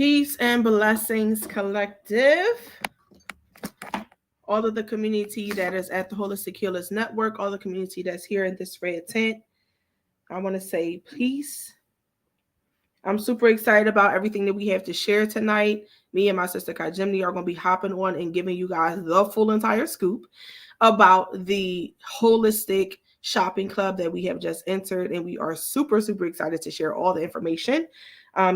Peace and blessings, collective. All of the community that is at the Holistic Healers Network, all the community that's here in this red tent. I want to say peace. I'm super excited about everything that we have to share tonight. Me and my sister Kai Jimmy are going to be hopping on and giving you guys the full entire scoop about the Holistic Shopping Club that we have just entered. And we are super, super excited to share all the information.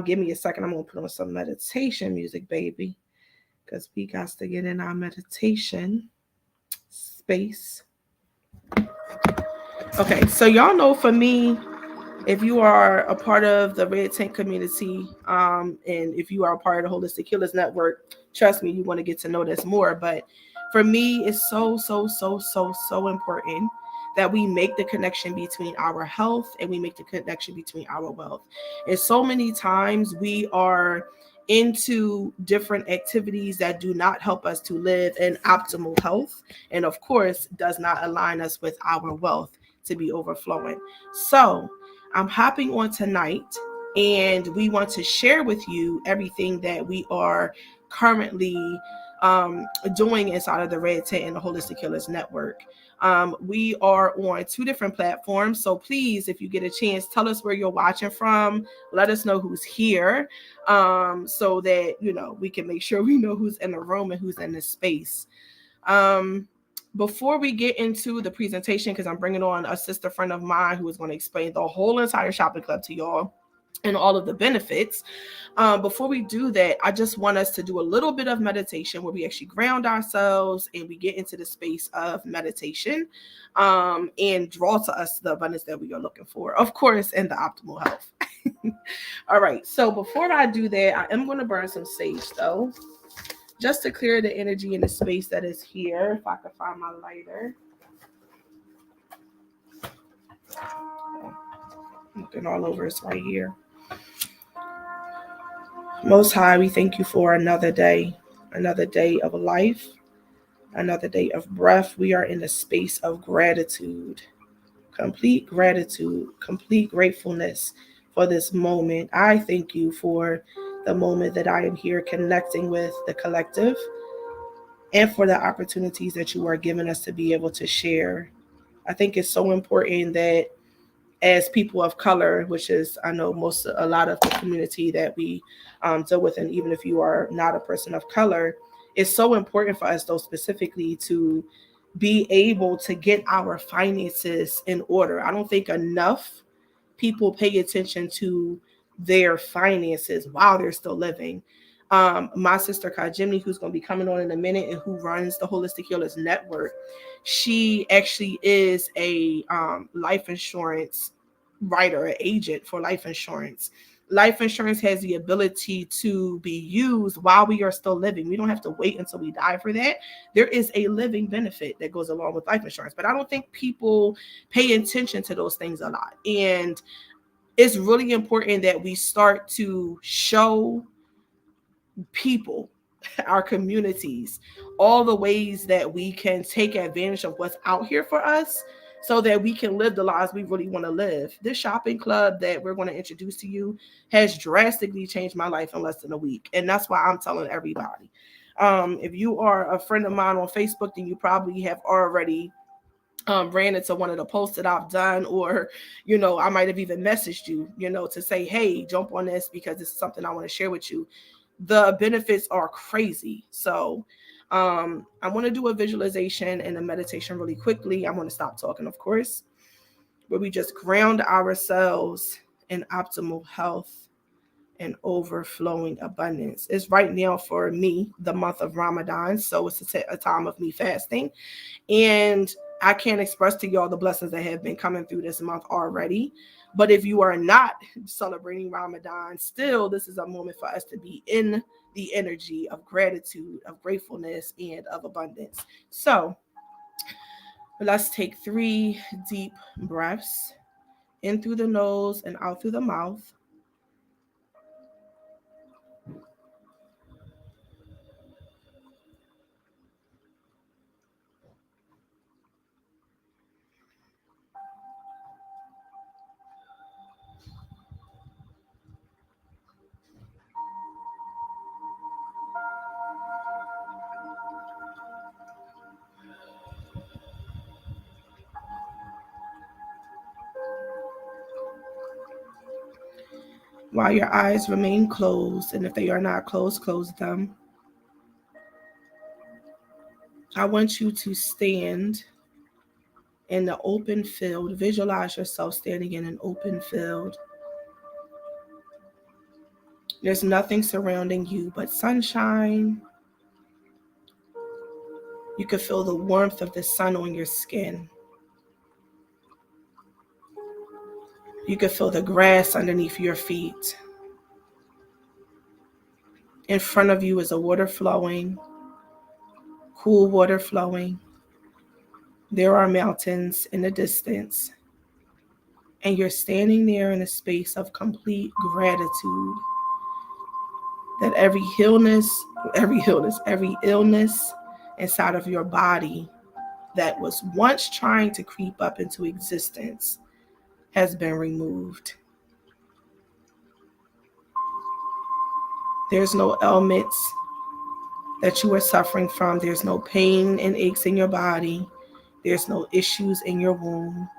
Give me a second. I'm going to put on some meditation music, baby, because we got to get in our meditation space. Okay, so y'all know for me, if you are a part of the Red Tent community, and if you are a part of the Holistic Healers Network, trust me, you want to get to know this more. But for me, it's so important that we make the connection between our health and we make the connection between our wealth. And so many times we are into different activities that do not help us to live in optimal health, and of course does not align us with our wealth to be overflowing. So I'm hopping on tonight, and we want to share with you everything that we are currently doing inside of the Red Tent and the Holistic Healers Network. We are on 2 different platforms, so please, if you get a chance, tell us where you're watching from. Let us know who's here, so that we can make sure we know who's in the room and who's in the space. Before we get into the presentation, because I'm bringing on a sister friend of mine who is going to explain the whole entire shopping club to y'all and all of the benefits. Before we do that, I just want us to do a little bit of meditation where we actually ground ourselves and we get into the space of meditation, and draw to us the abundance that we are looking for, of course, in the optimal health. All right, so before I do that, I am going to burn some sage though, just to clear the energy in the space that is here. If I can find my lighter. I'm looking all over, it's right here. Most High, we thank you for another day of life, another day of breath. We are in a space of gratitude, complete gratefulness for this moment. I thank you for the moment that I am here connecting with the collective, and for the opportunities that you are giving us to be able to share. I think it's so important that as people of color, which is, I know a lot of the community that we deal with, and even if you are not a person of color, it's so important for us though specifically to be able to get our finances in order. I don't think enough people pay attention to their finances while they're still living. My sister Kai Jimmy, who's going to be coming on in a minute and who runs the Holistic Healers Network, she actually is a life insurance writer, an agent for life insurance. Life insurance has the ability to be used while we are still living. We don't have to wait until we die for that. There is a living benefit that goes along with life insurance, but I don't think people pay attention to those things a lot. And it's really important that we start to show people, our communities, all the ways that we can take advantage of what's out here for us so that we can live the lives we really want to live. This shopping club that we're going to introduce to you has drastically changed my life in less than a week. And that's why I'm telling everybody. If you are a friend of mine on Facebook, then you probably have already ran into one of the posts that I've done, or I might have even messaged you, to say, hey, jump on this because this is something I want to share with you. The benefits are crazy. So I want to do a visualization and a meditation really quickly. I'm going to stop talking, of course, where we just ground ourselves in optimal health and overflowing abundance. It's right now for me the month of Ramadan, so it's a time of me fasting, and I can't express to y'all the blessings that have been coming through this month already. But if you are not celebrating Ramadan, still, this is a moment for us to be in the energy of gratitude, of gratefulness, and of abundance. So let's take 3 deep breaths in through the nose and out through the mouth. While your eyes remain closed, and if they are not closed, close them. I want you to stand in the open field. Visualize yourself standing in an open field. There's nothing surrounding you but sunshine. You can feel the warmth of the sun on your skin. You can feel the grass underneath your feet. In front of you is a water flowing, cool water flowing. There are mountains in the distance. And you're standing there in a space of complete gratitude that every illness inside of your body that was once trying to creep up into existence has been removed. There's no ailments that you are suffering from. There's no pain and aches in your body. There's no issues in your womb.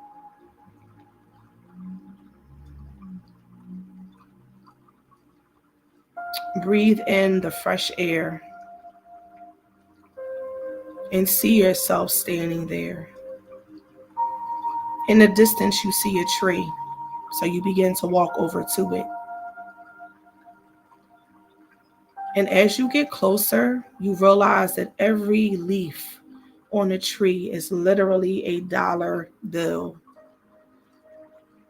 Breathe in the fresh air and see yourself standing there. In the distance, you see a tree, so you begin to walk over to it. And as you get closer, you realize that every leaf on the tree is literally a dollar bill.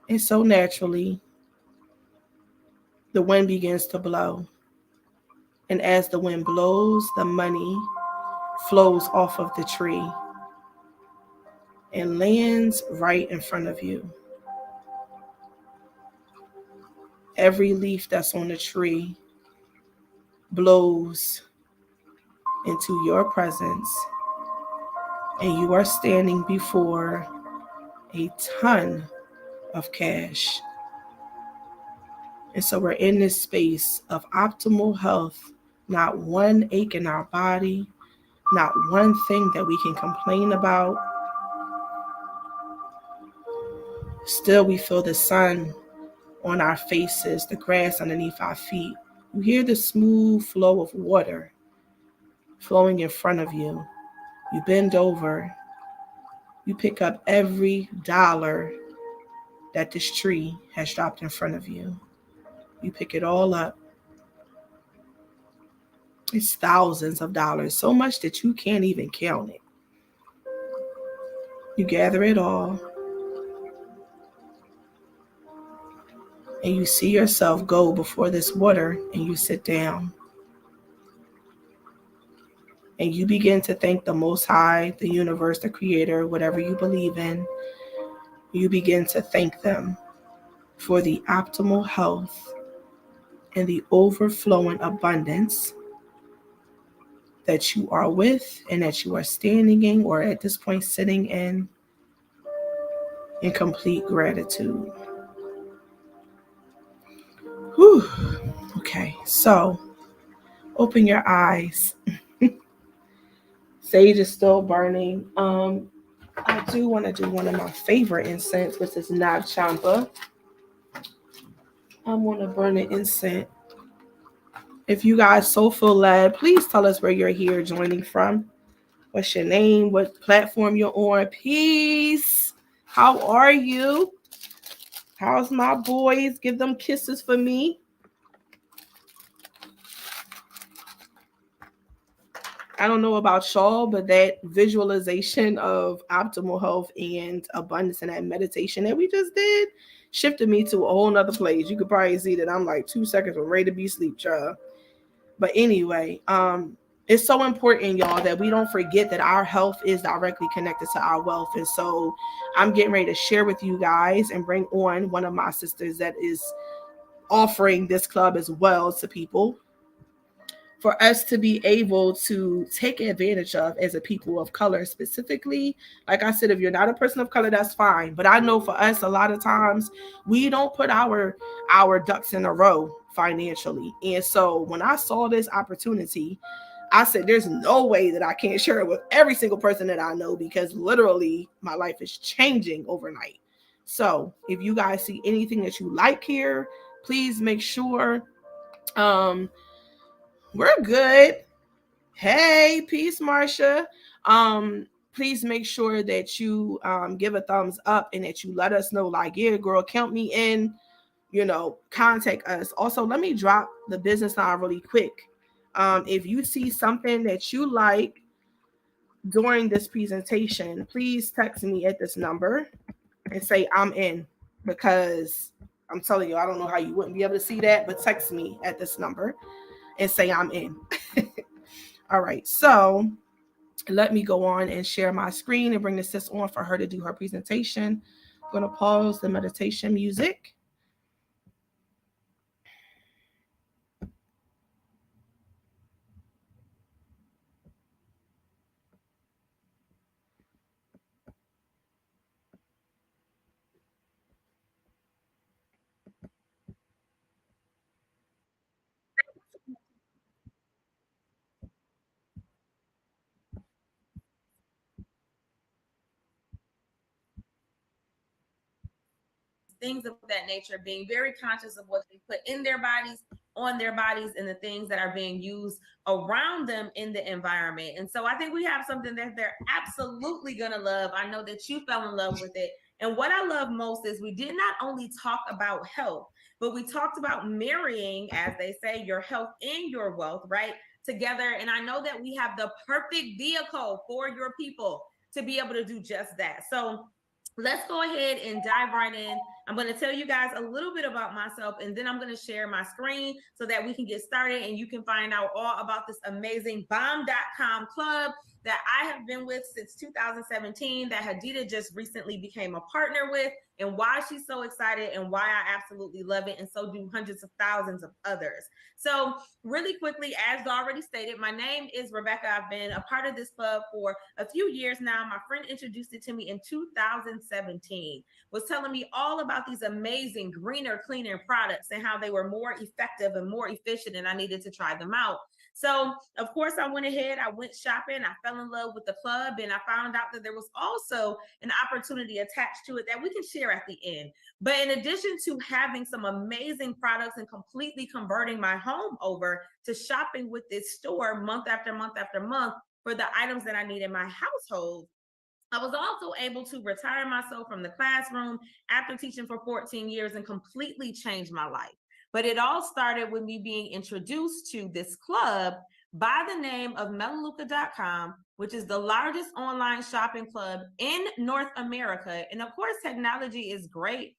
And so naturally, the wind begins to blow. And as the wind blows, the money flows off of the tree and lands right in front of you. Every leaf that's on the tree blows into your presence, and you are standing before a ton of cash. And so we're in this space of optimal health, not one ache in our body, not one thing that we can complain about. Still, we feel the sun on our faces, the grass underneath our feet. You hear the smooth flow of water flowing in front of you. You bend over. You pick up every dollar that this tree has dropped in front of you. You pick it all up. It's thousands of dollars, so much that you can't even count it. You gather it all. And you see yourself go before this water and you sit down. And you begin to thank the Most High, the universe, the Creator, whatever you believe in. You begin to thank them for the optimal health and the overflowing abundance that you are with and that you are standing in, or at this point sitting in complete gratitude. Whew. Okay, so open your eyes. Sage is still burning. I do want to do one of my favorite incense, which is Nag Champa. I'm going to burn an incense. If you guys so feel led, please tell us where you're here joining from. What's your name? What platform you're on? Peace. How are you? How's my boys? Give them kisses for me. I don't know about y'all, but that visualization of optimal health and abundance and that meditation that we just did shifted me to a whole nother place. You could probably see that I'm like 2 seconds from ready to be asleep, child. But anyway, it's so important, y'all, that we don't forget that our health is directly connected to our wealth. And so I'm getting ready to share with you guys and bring on one of my sisters that is offering this club as well to people for us to be able to take advantage of as a people of color specifically. Like I said, if you're not a person of color, that's fine. But I know for us, a lot of times we don't put our ducks in a row financially. And so when I saw this opportunity, I said, there's no way that I can't share it with every single person that I know, because literally my life is changing overnight. So if you guys see anything that you like here, Please make sure we're good. Hey, peace, Marsha. Please make sure that you give a thumbs up and that you let us know, like, yeah, girl, count me in, contact us. Also, let me drop the business line really quick. If you see something that you like during this presentation, please text me at this number and say I'm in, because I'm telling you, I don't know how you wouldn't be able to see that, but text me at this number and say I'm in. All right, so let me go on and share my screen and bring the sis on for her to do her presentation. I'm going to pause the meditation music. Things of that nature, being very conscious of what they put in their bodies, on their bodies, and the things that are being used around them in the environment. And so I think we have something that they're absolutely going to love. I know that you fell in love with it. And what I love most is we did not only talk about health, but we talked about marrying, as they say, your health and your wealth, right, together. And I know that we have the perfect vehicle for your people to be able to do just that. So let's go ahead and dive right in. I'm going to tell you guys a little bit about myself, and then I'm going to share my screen so that we can get started and you can find out all about this amazing bomb.com club that I have been with since 2017, that Hadida just recently became a partner with, and why she's so excited and why I absolutely love it, and so do hundreds of thousands of others. So really quickly, as already stated, my name is Rebecca. I've been a part of this club for a few years now. My friend introduced it to me in 2017, was telling me all about these amazing greener, cleaner products and how they were more effective and more efficient, and I needed to try them out. So, of course, I went ahead, I went shopping, I fell in love with the club, and I found out that there was also an opportunity attached to it that we can share at the end. But in addition to having some amazing products and completely converting my home over to shopping with this store month after month after month for the items that I need in my household, I was also able to retire myself from the classroom after teaching for 14 years and completely change my life. But it all started with me being introduced to this club by the name of Melaleuca.com, which is the largest online shopping club in North America. And of course, technology is great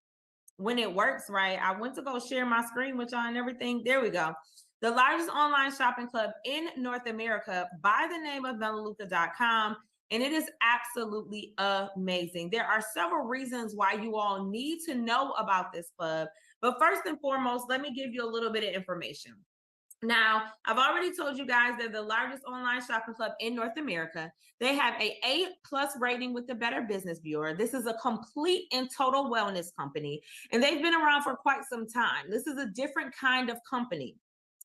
when it works right. I went to go share my screen with y'all and everything. There we go. The largest online shopping club in North America by the name of Melaleuca.com. And it is absolutely amazing. There are several reasons why you all need to know about this club. But first and foremost, let me give you a little bit of information. Now, I've already told you guys they're the largest online shopping club in North America. They have a A+ rating with the Better Business Bureau. This is a complete and total wellness company, and they've been around for quite some time. This is a different kind of company.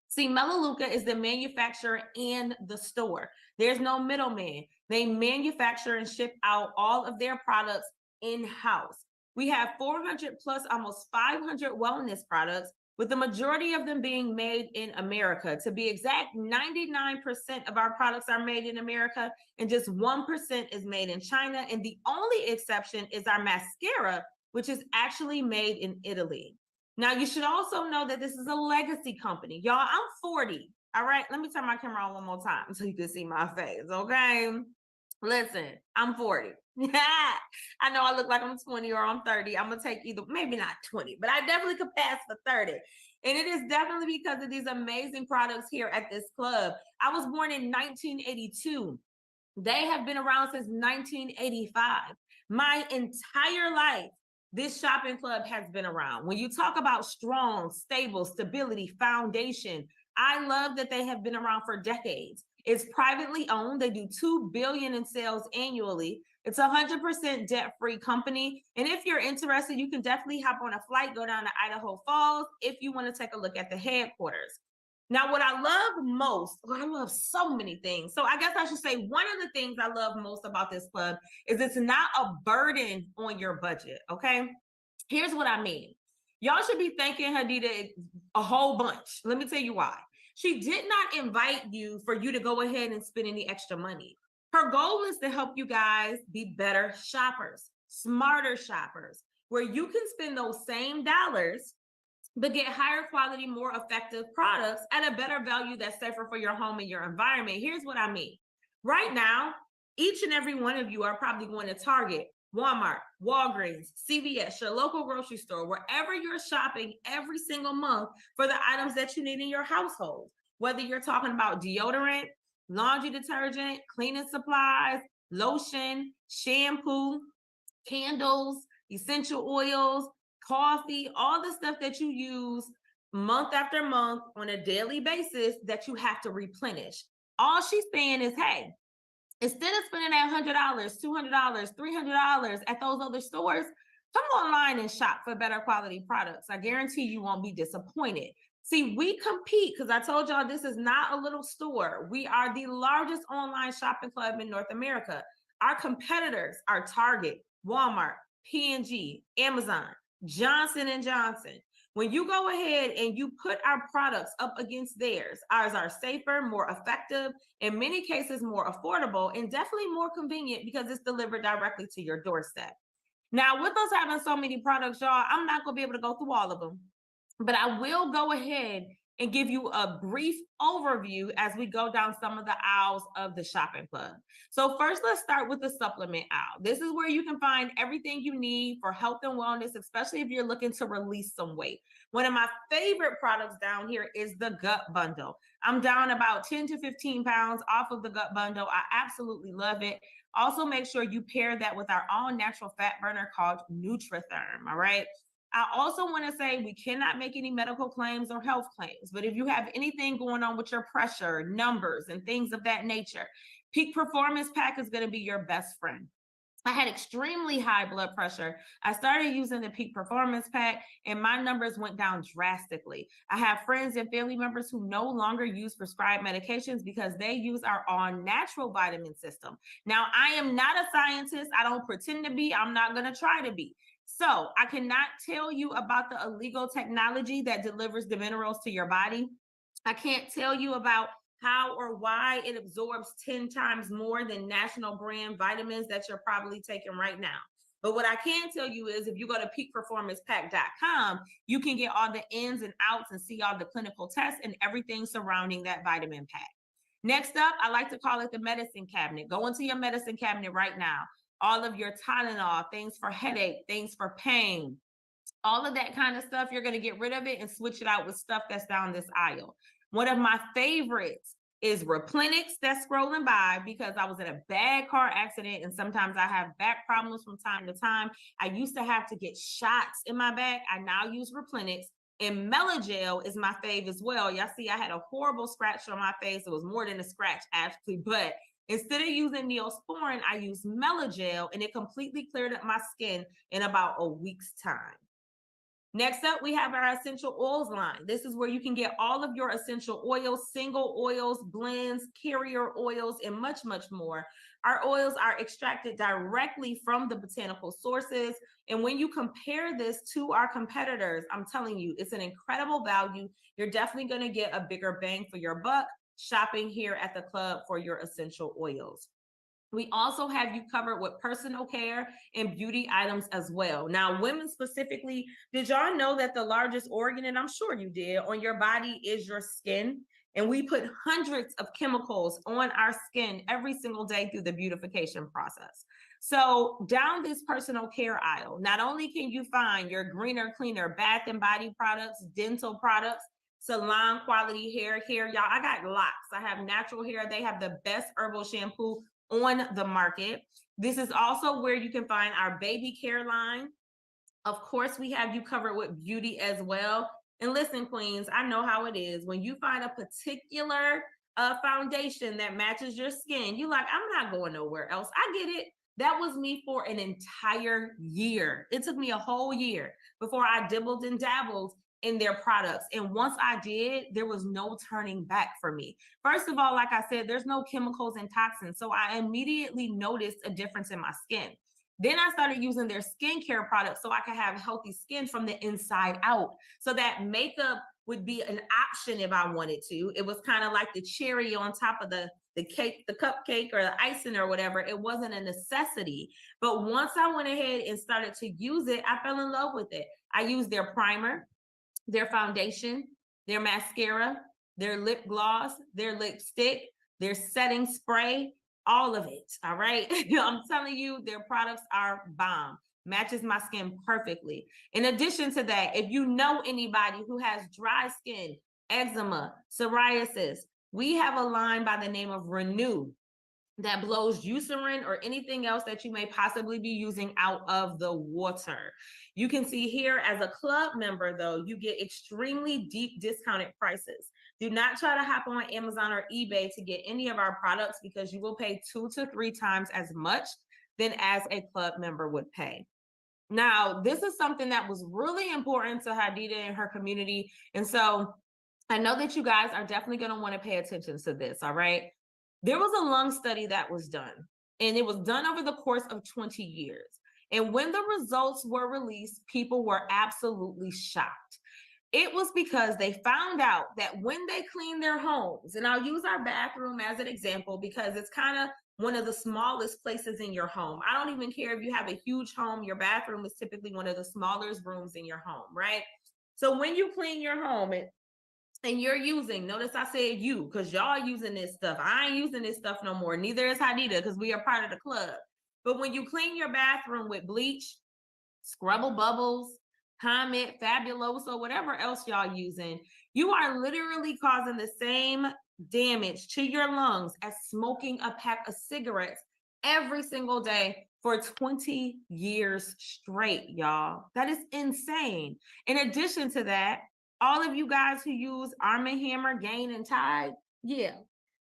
See, Melaleuca is the manufacturer and the store. There's no middleman. They manufacture and ship out all of their products in-house. We have 400 plus, almost 500 wellness products, with the majority of them being made in America. To be exact, 99% of our products are made in America, and just 1% is made in China. And the only exception is our mascara, which is actually made in Italy. Now, you should also know that this is a legacy company. Y'all, I'm 40. All right, let me turn my camera on one more time so you can see my face, okay? Listen, I'm 40. I know I look like I'm 20 or I'm 30. I'm gonna take either, maybe not 20, but I definitely could pass for 30. And it is definitely because of these amazing products here at this club. I was born in 1982. They have been around since 1985. My entire life, this shopping club has been around. When you talk about strong, stable, stability, foundation, I love that they have been around for decades. It's privately owned. They do $2 billion in sales annually. It's a 100% debt-free company. And if you're interested, you can definitely hop on a flight, go down to Idaho Falls if you want to take a look at the headquarters. Now, what I love most, well, I love so many things. So I guess I should say one of the things I love most about this club is it's not a burden on your budget, okay? Here's what I mean. Y'all should be thanking Hadida a whole bunch. Let me tell you why. She did not invite you for you to go ahead and spend any extra money. Her goal is to help you guys be better shoppers, smarter shoppers, where you can spend those same dollars but get higher quality, more effective products at a better value that's safer for your home and your environment. Here's what I mean. Right now, each and every one of you are probably going to Target, Walmart, Walgreens, CVS, your local grocery store, wherever you're shopping every single month for the items that you need in your household. Whether you're talking about deodorant, laundry detergent, cleaning supplies, lotion, shampoo, candles, essential oils, coffee, all the stuff that you use month after month on a daily basis that you have to replenish. All she's saying is, hey, instead of spending that $100, $200, $300 at those other stores, come online and shop for better quality products. I guarantee you won't be disappointed. See, we compete because I told y'all this is not a little store. We are the largest online shopping club in North America. Our competitors are Target, Walmart, P&G, Amazon, Johnson & Johnson. When you go ahead and you put our products up against theirs, ours are safer, more effective, in many cases more affordable, and definitely more convenient because it's delivered directly to your doorstep. Now, with us having so many products, y'all, I'm not going to be able to go through all of them, but I will go ahead and give you a brief overview as we go down some of the aisles of the shopping club. So first, let's start with the supplement aisle. This is where you can find everything you need for health and wellness, especially if you're looking to release some weight. One of my favorite products down here is the Gut Bundle. I'm down about 10 to 15 pounds off of the Gut Bundle. I absolutely love it. Also, make sure you pair that with our all-natural fat burner called Nutritherm, all right? I also want to say we cannot make any medical claims or health claims, but if you have anything going on with your pressure, numbers, and things of that nature, Peak Performance Pack is going to be your best friend. I had extremely high blood pressure. I started using the Peak Performance Pack and my numbers went down drastically. I have friends and family members who no longer use prescribed medications because they use our all-natural vitamin system. Now, I am not a scientist. I don't pretend to be. I'm not going to try to be. So I cannot tell you about the illegal technology that delivers the minerals to your body. I can't tell you about how or why it absorbs 10 times more than national brand vitamins that you're probably taking right now. But what I can tell you is if you go to peakperformancepack.com, you can get all the ins and outs and see all the clinical tests and everything surrounding that vitamin pack. Next up, I like to call it the medicine cabinet. Go into your medicine cabinet right now. All of your Tylenol, things for headache, things for pain, all of that kind of stuff, you're going to get rid of it and switch it out with stuff that's down this aisle. One of my favorites is Replenix that's scrolling by because I was in a bad car accident and sometimes I have back problems from time to time. I used to have to get shots in my back. I now use Replenix. And Melagel is my fave as well. Y'all see, I had a horrible scratch on my face. It was more than a scratch, actually, but instead of using Neosporin, I used Melagel and it completely cleared up my skin in about a week's time. Next up, we have our essential oils line. This is where you can get all of your essential oils, single oils, blends, carrier oils, and much, much more. Our oils are extracted directly from the botanical sources. And when you compare this to our competitors, I'm telling you, it's an incredible value. You're definitely going to get a bigger bang for your buck shopping here at the club for your essential oils. We also have you covered with personal care and beauty items as well. Now, women specifically, did y'all know that the largest organ, and I'm sure you did, on your body is your skin? And we put hundreds of chemicals on our skin every single day through the beautification process. So down this personal care aisle, not only can you find your greener, cleaner bath and body products, dental products, salon quality hair. Y'all, I got locks. I have natural hair. They have the best herbal shampoo on the market. This is also where you can find our baby care line. Of course, we have you covered with beauty as well. And listen, queens, I know how it is. When you find a particular foundation that matches your skin, you're like, I'm not going nowhere else. I get it. That was me for an entire year. It took me a whole year before I dibbled and dabbled in their products. And once I did, there was no turning back for me. First of all, like I said, there's no chemicals and toxins. So I immediately noticed a difference in my skin. Then I started using their skincare products so I could have healthy skin from the inside out. So that makeup would be an option if I wanted to. It was kind of like the cherry on top of the cake, the cupcake or the icing or whatever. It wasn't a necessity. But once I went ahead and started to use it, I fell in love with it. I used their primer, their foundation, their mascara, their lip gloss, their lipstick, their setting spray, all of it. All right. I'm telling you, their products are bomb. Matches my skin perfectly. In addition to that, if you know anybody who has dry skin, eczema, psoriasis, we have a line by the name of Renew that blows Eucerin or anything else that you may possibly be using out of the water. You can see here as a club member, though, you get extremely deep discounted prices. Do not try to hop on Amazon or eBay to get any of our products because you will pay 2 to 3 times as much than as a club member would pay. Now, this is something that was really important to Hadida and her community. And so I know that you guys are definitely going to want to pay attention to this, all right? There was a lung study that was done, and it was done over the course of 20 years. And when the results were released, people were absolutely shocked. It was because they found out that when they clean their homes, and I'll use our bathroom as an example because it's kind of one of the smallest places in your home. I don't even care if you have a huge home, your bathroom is typically one of the smallest rooms in your home, right? So when you clean your home and you're using, notice I said you, because y'all using this stuff. I ain't using this stuff no more. Neither is Hadida because we are part of the club. But when you clean your bathroom with bleach, Scrubble Bubbles, Comet, Fabuloso, whatever else y'all using, you are literally causing the same damage to your lungs as smoking a pack of cigarettes every single day for 20 years straight, y'all. That is insane. In addition to that, all of you guys who use Arm & Hammer, Gain, and Tide, yeah,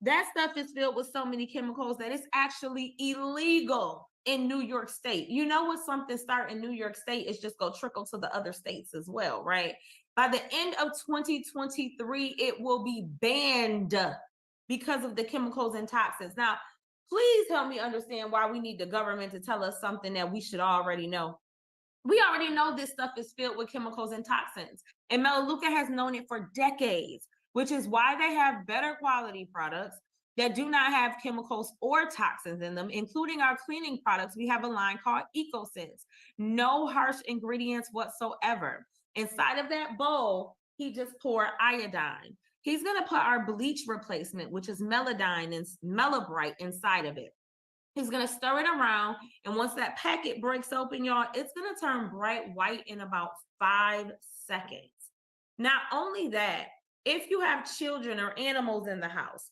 that stuff is filled with so many chemicals that it's actually illegal in New York State. You know, what something start in New York State is just go trickle to the other states as well, right? By the end of 2023, it will be banned because of the chemicals and toxins. Now, please help me understand why we need the government to tell us something that we should already know. We already know this stuff is filled with chemicals and toxins, and Melaleuca has known it for decades, which is why they have better quality products that do not have chemicals or toxins in them, including our cleaning products. We have a line called EcoSense. No harsh ingredients whatsoever. Inside of that bowl, he just poured iodine. He's going to put our bleach replacement, which is Meladine and Melabrite, inside of it. He's going to stir it around. And once that packet breaks open, y'all, it's going to turn bright white in about 5 seconds. Not only that, if you have children or animals in the house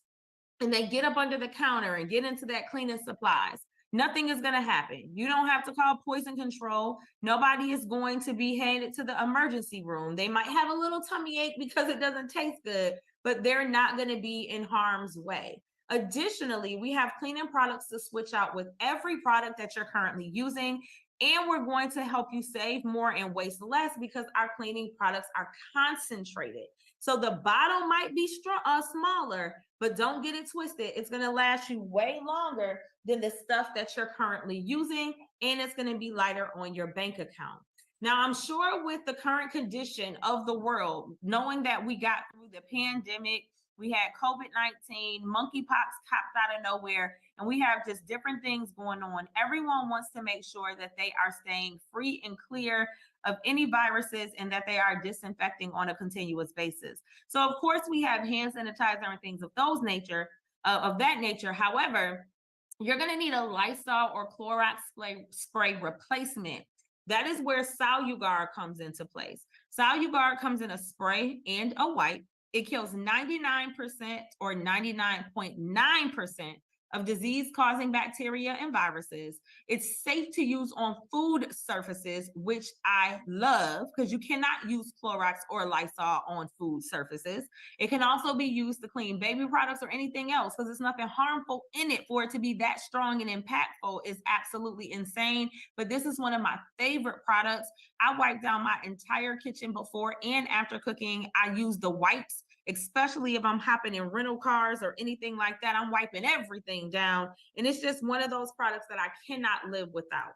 and they get up under the counter and get into that cleaning supplies, nothing is going to happen. You don't have to call poison control. Nobody is going to be handed to the emergency room. They might have a little tummy ache because it doesn't taste good, but they're not going to be in harm's way. Additionally, we have cleaning products to switch out with every product that you're currently using, and we're going to help you save more and waste less because our cleaning products are concentrated. So the bottle might be smaller, but don't get it twisted. It's going to last you way longer than the stuff that you're currently using, and it's going to be lighter on your bank account. Now, I'm sure with the current condition of the world, knowing that we got through the pandemic, we had COVID-19, monkeypox popped out of nowhere, and we have just different things going on. Everyone wants to make sure that they are staying free and clear of any viruses and that they are disinfecting on a continuous basis. So, of course, we have hand sanitizer and things of that nature. However, you're going to need a Lysol or Clorox spray replacement. That is where Soluguard comes into place. Soluguard comes in a spray and a wipe. It kills 99% or 99.9% of disease-causing bacteria and viruses. It's safe to use on food surfaces, which I love because you cannot use Clorox or Lysol on food surfaces. It can also be used to clean baby products or anything else because there's nothing harmful in it. For it to be that strong and impactful is absolutely insane. But this is one of my favorite products. I wipe down my entire kitchen before and after cooking. I use the wipes, especially if I'm hopping in rental cars or anything like that. I'm wiping everything down. And it's just one of those products that I cannot live without.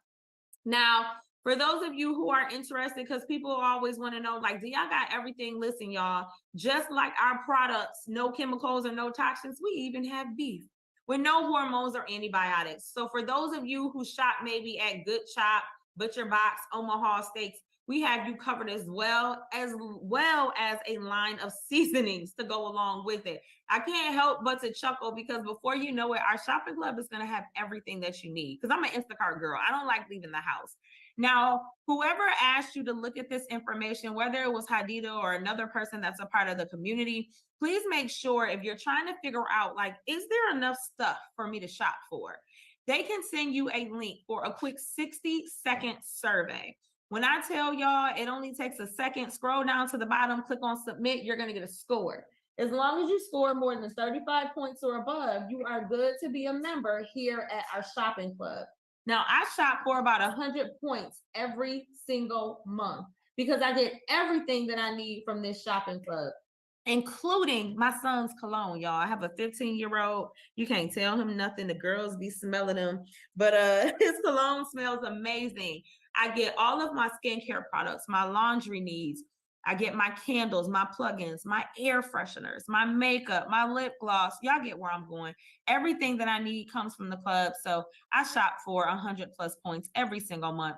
Now, for those of you who are interested, because people always want to know, like, do y'all got everything? Listen, y'all, just like our products, no chemicals or no toxins, we even have beef with no hormones or antibiotics. So for those of you who shop maybe at Good Chop, Butcher Box, Omaha Steaks, we have you covered as a line of seasonings to go along with it. I can't help but to chuckle because before you know it, our shopping club is going to have everything that you need. Because I'm an Instacart girl. I don't like leaving the house. Now, whoever asked you to look at this information, whether it was Hadida or another person that's a part of the community, please make sure if you're trying to figure out, like, is there enough stuff for me to shop for? They can send you a link for a quick 60-second survey. When I tell y'all it only takes a second, scroll down to the bottom, click on submit, you're going to get a score. As long as you score more than 35 points or above, you are good to be a member here at our shopping club. Now, I shop for about 100 points every single month because I get everything that I need from this shopping club, including my son's cologne, y'all. I have a 15-year-old. You can't tell him nothing. The girls be smelling him, but his cologne smells amazing. I get all of my skincare products, my laundry needs. I get my candles, my plugins, my air fresheners, my makeup, my lip gloss. Y'all get where I'm going. Everything that I need comes from the club. So I shop for 100 plus points every single month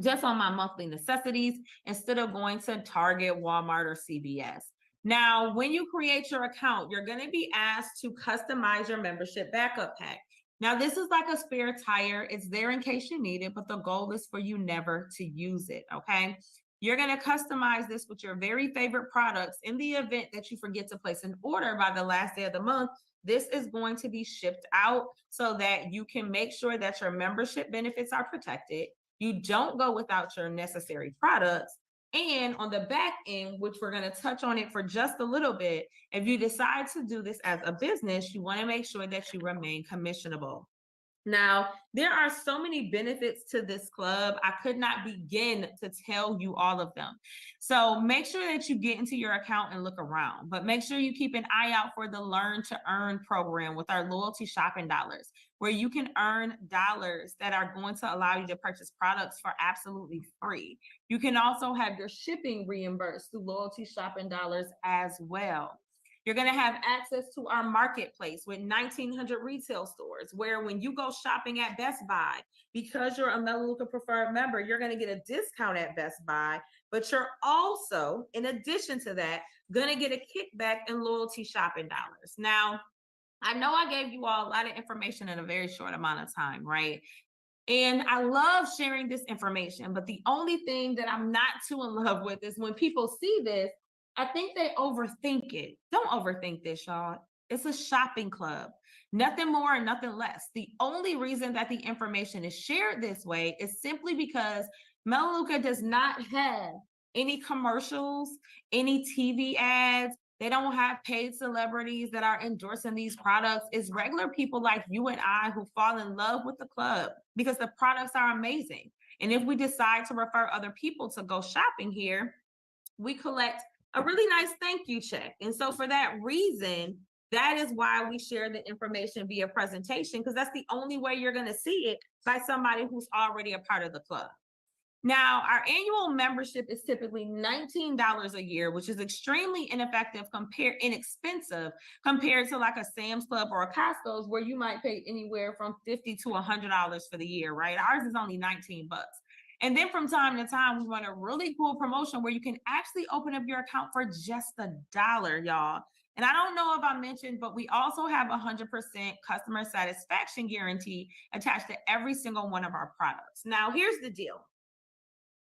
just on my monthly necessities instead of going to Target, Walmart, or CVS. Now, when you create your account, you're going to be asked to customize your membership backup pack. Now, this is like a spare tire. It's there in case you need it, but the goal is for you never to use it, okay? You're going to customize this with your very favorite products. In the event that you forget to place an order by the last day of the month, this is going to be shipped out so that you can make sure that your membership benefits are protected. You don't go without your necessary products. And on the back end, which we're going to touch on it for just a little bit, if you decide to do this as a business, you want to make sure that you remain commissionable. Now, there are so many benefits to this club. I could not begin to tell you all of them. So make sure that you get into your account and look around, but make sure you keep an eye out for the Learn to Earn program with our loyalty shopping dollars, where you can earn dollars that are going to allow you to purchase products for absolutely free. You can also have your shipping reimbursed through loyalty shopping dollars as well. You're going to have access to our marketplace with 1,900 retail stores, where when you go shopping at Best Buy, because you're a Melaleuca Preferred member, you're going to get a discount at Best Buy, but you're also, in addition to that, going to get a kickback in loyalty shopping dollars. Now, I know I gave you all a lot of information in a very short amount of time, right? And I love sharing this information, but the only thing that I'm not too in love with is when people see this, I think they overthink it. Don't overthink this, y'all. It's a shopping club, nothing more and nothing less. The only reason that the information is shared this way is simply because Melaleuca does not have any commercials, any TV ads. They don't have paid celebrities that are endorsing these products. It's regular people like you and I who fall in love with the club because the products are amazing. And if we decide to refer other people to go shopping here, we collect a really nice thank you check. And so for that reason, that is why we share the information via presentation, because that's the only way you're going to see it by somebody who's already a part of the club. Now, our annual membership is typically $19 a year, which is extremely inexpensive compared to like a Sam's Club or a Costco's, where you might pay anywhere from $50 to $100 for the year, right? Ours is only 19 bucks. And then from time to time, we run a really cool promotion where you can actually open up your account for just $1, y'all. And I don't know if I mentioned, but we also have 100% customer satisfaction guarantee attached to every single one of our products. Now, here's the deal.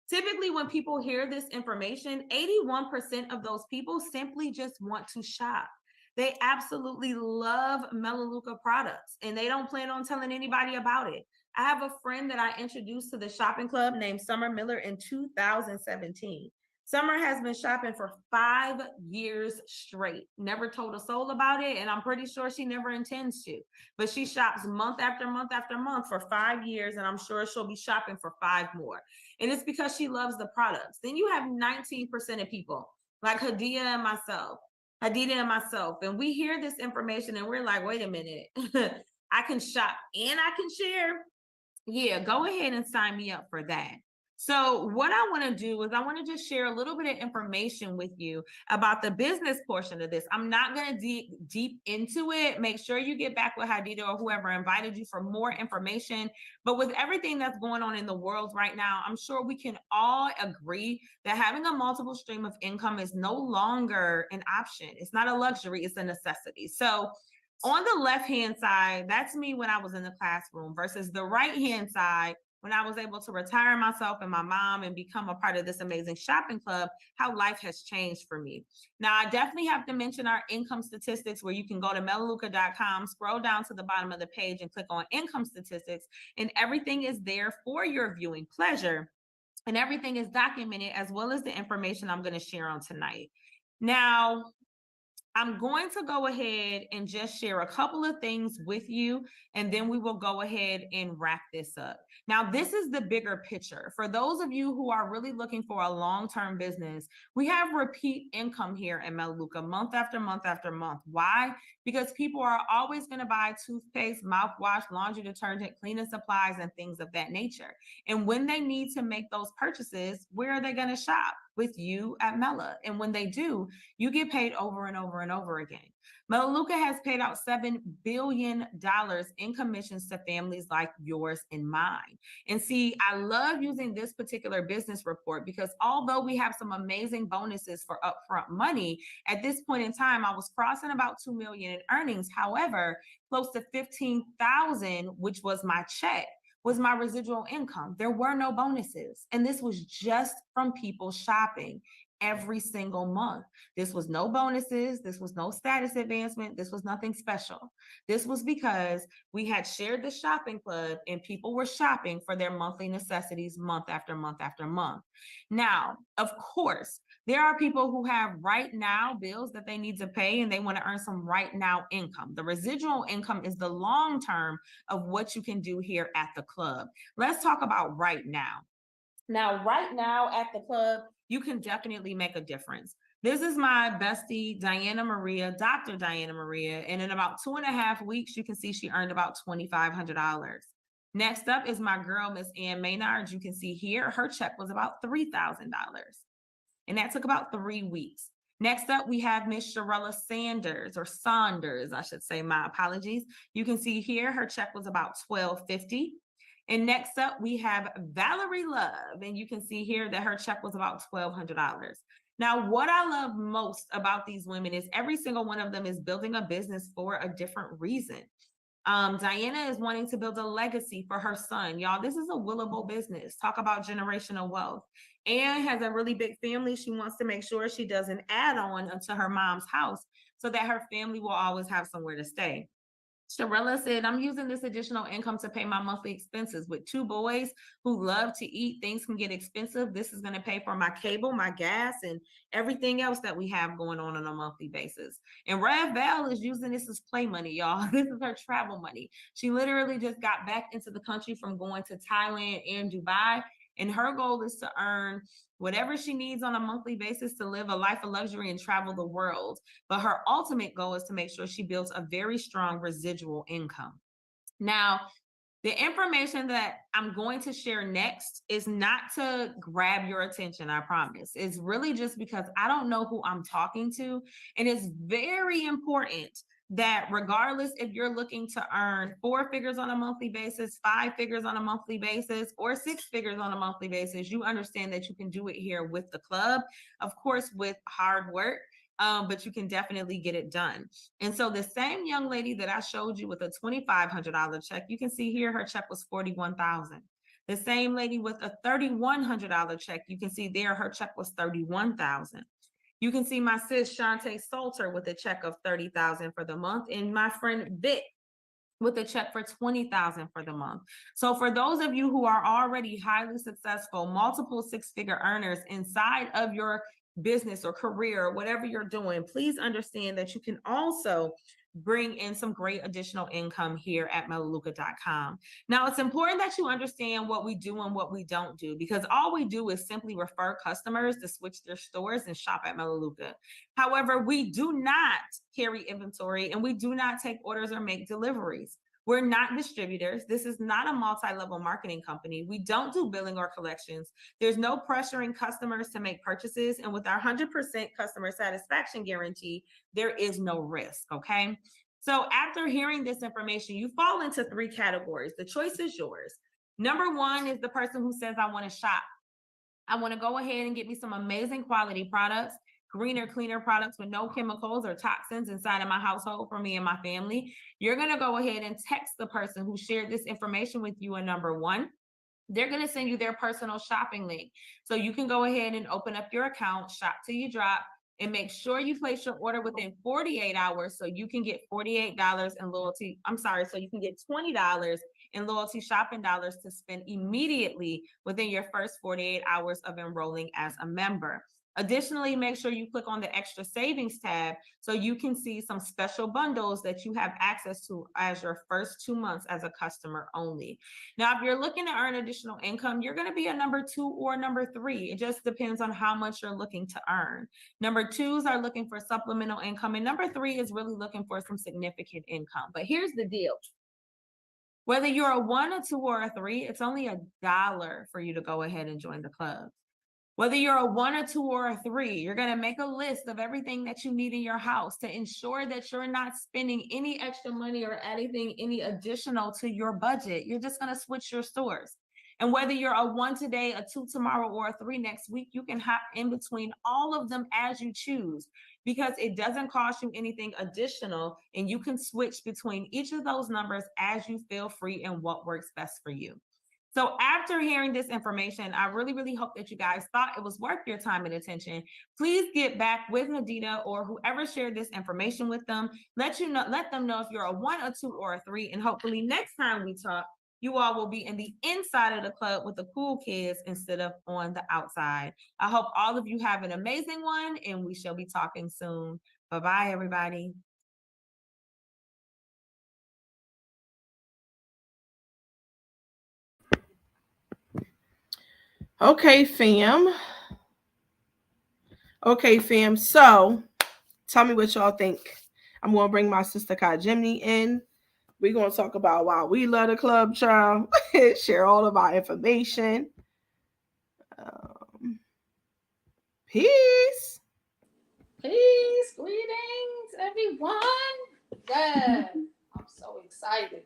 Typically, when people hear this information, 81% of those people simply just want to shop. They absolutely love Melaleuca products, and they don't plan on telling anybody about it. I have a friend that I introduced to the shopping club named Summer Miller in 2017. Summer has been shopping for 5 years straight, never told a soul about it, and I'm pretty sure she never intends to. But she shops month after month after month for 5 years, and I'm sure she'll be shopping for 5 more. And it's because she loves the products. Then you have 19% of people like Hadida and myself, and we hear this information and we're like, wait a minute, I can shop and I can share. Yeah, go ahead and sign me up for that. So, what I want to do is I want to just share a little bit of information with you about the business portion of this. I'm not going to dig deep into it. Make sure you get back with Hadida or whoever invited you for more information. But with everything that's going on in the world right now, I'm sure we can all agree that having a multiple stream of income is no longer an option. It's not a luxury, it's a necessity. So, on the left hand side, that's me when I was in the classroom, versus the right hand side when I was able to retire myself and my mom and become a part of this amazing shopping club, how life has changed for me. Now, I definitely have to mention our income statistics, where you can go to melaleuca.com, scroll down to the bottom of the page and click on income statistics, and everything is there for your viewing pleasure. And everything is documented, as well as the information I'm going to share on tonight. Now, I'm going to go ahead and just share a couple of things with you, and then we will go ahead and wrap this up. Now, this is the bigger picture. For those of you who are really looking for a long-term business, we have repeat income here at Melaleuca month after month after month. Why? Because people are always going to buy toothpaste, mouthwash, laundry detergent, cleaning supplies, and things of that nature. And when they need to make those purchases, where are they going to shop? With you at Mela. And when they do, you get paid over and over and over again. Melaleuca has paid out $7 billion in commissions to families like yours and mine. And see, I love using this particular business report because although we have some amazing bonuses for upfront money, at this point in time, I was crossing about 2 million in earnings. However, close to 15,000, which was my check, was my residual income. There were no bonuses. And this was just from people shopping every single month. This was no bonuses. This was no status advancement. This was nothing special. This was because we had shared the shopping club and people were shopping for their monthly necessities month after month after month. Now, of course, there are people who have right now bills that they need to pay and they want to earn some right now income. The residual income is the long term of what you can do here at the club. Let's talk about right now. Now, right now at the club, you can definitely make a difference. This is my bestie, Diana Maria, Dr. Diana Maria. And in about 2.5 weeks, you can see she earned about $2,500. Next up is my girl, Miss Ann Maynard. You can see here, her check was about $3,000. And that took about 3 weeks. Next up, we have Miss Sharella Sanders, or Saunders, I should say, my apologies. You can see here, her check was about $1,250. And next up, we have Valerie Love. And you can see here that her check was about $1,200. Now, what I love most about these women is every single one of them is building a business for a different reason. Diana is wanting to build a legacy for her son. Y'all, this is a willable business. Talk about generational wealth. Anne has a really big family. She wants to make sure she does an add-on onto her mom's house so that her family will always have somewhere to stay. Sharella said, I'm using this additional income to pay my monthly expenses. With 2 boys who love to eat, things can get expensive. This is going to pay for my cable, my gas, and everything else that we have going on a monthly basis. And Rev Val is using this as play money, y'all. This is her travel money. She literally just got back into the country from going to Thailand and Dubai. And her goal is to earn whatever she needs on a monthly basis to live a life of luxury and travel the world. But her ultimate goal is to make sure she builds a very strong residual income. Now, the information that I'm going to share next is not to grab your attention, I promise. It's really just because I don't know who I'm talking to. And it's very important that regardless if you're looking to earn 4 figures on a monthly basis, 5 figures on a monthly basis, or 6 figures on a monthly basis, you understand that you can do it here with the club, of course, with hard work. But you can definitely get it done. And so the same young lady that I showed you with a $2,500 check, you can see here her check was $41,000. The same lady with a $3,100 check, you can see there her check was $31,000. You can see my sis Shantae Salter with a check of $30,000 for the month, and my friend Vic with a check for $20,000 for the month. So for those of you who are already highly successful, multiple 6-figure earners inside of your business or career or whatever you're doing, please understand that you can also bring in some great additional income here at melaleuca.com. Now, it's important that you understand what we do and what we don't do, because all we do is simply refer customers to switch their stores and shop at Melaleuca. However, we do not carry inventory and we do not take orders or make deliveries. We're not distributors. This is not a multi-level marketing company. We don't do billing or collections. There's no pressuring customers to make purchases. And with our 100% customer satisfaction guarantee, there is no risk, okay? So after hearing this information, you fall into 3 categories. The choice is yours. Number 1 is the person who says, I want to shop. I want to go ahead and get me some amazing quality products, greener, cleaner products with no chemicals or toxins inside of my household for me and my family. You're going to go ahead and text the person who shared this information with you a number 1. They're going to send you their personal shopping link. So you can go ahead and open up your account, shop till you drop, and make sure you place your order within 48 hours so you can get $48 in loyalty. I'm sorry, so you can get $20 in loyalty shopping dollars to spend immediately within your first 48 hours of enrolling as a member. Additionally, make sure you click on the extra savings tab so you can see some special bundles that you have access to as your first 2 months as a customer only. Now, if you're looking to earn additional income, you're going to be a number 2 or number 3. It just depends on how much you're looking to earn. Number 2s are looking for supplemental income, and number 3 is really looking for some significant income. But here's the deal. Whether you're a 1, a 2, or a 3, it's only $1 for you to go ahead and join the club. Whether you're a 1, a 2, or a 3, you're going to make a list of everything that you need in your house to ensure that you're not spending any extra money or adding any additional to your budget. You're just going to switch your stores. And whether you're a 1 today, a 2 tomorrow, or a 3 next week, you can hop in between all of them as you choose because it doesn't cost you anything additional, and you can switch between each of those numbers as you feel free and what works best for you. So after hearing this information, I really, really hope that you guys thought it was worth your time and attention. Please get back with Nadita or whoever shared this information with them. Let them know if you're a 1, a 2, or a 3. And hopefully next time we talk, you all will be in the inside of the club with the cool kids instead of on the outside. I hope all of you have an amazing one, and we shall be talking soon. Bye-bye, everybody. Okay, fam. So tell me what y'all think. I'm going to bring my sister Kai Jimmy in. We're going to talk about why we love the club, child. Share all of our information. Peace. Peace. Greetings, everyone. Yeah, I'm so excited.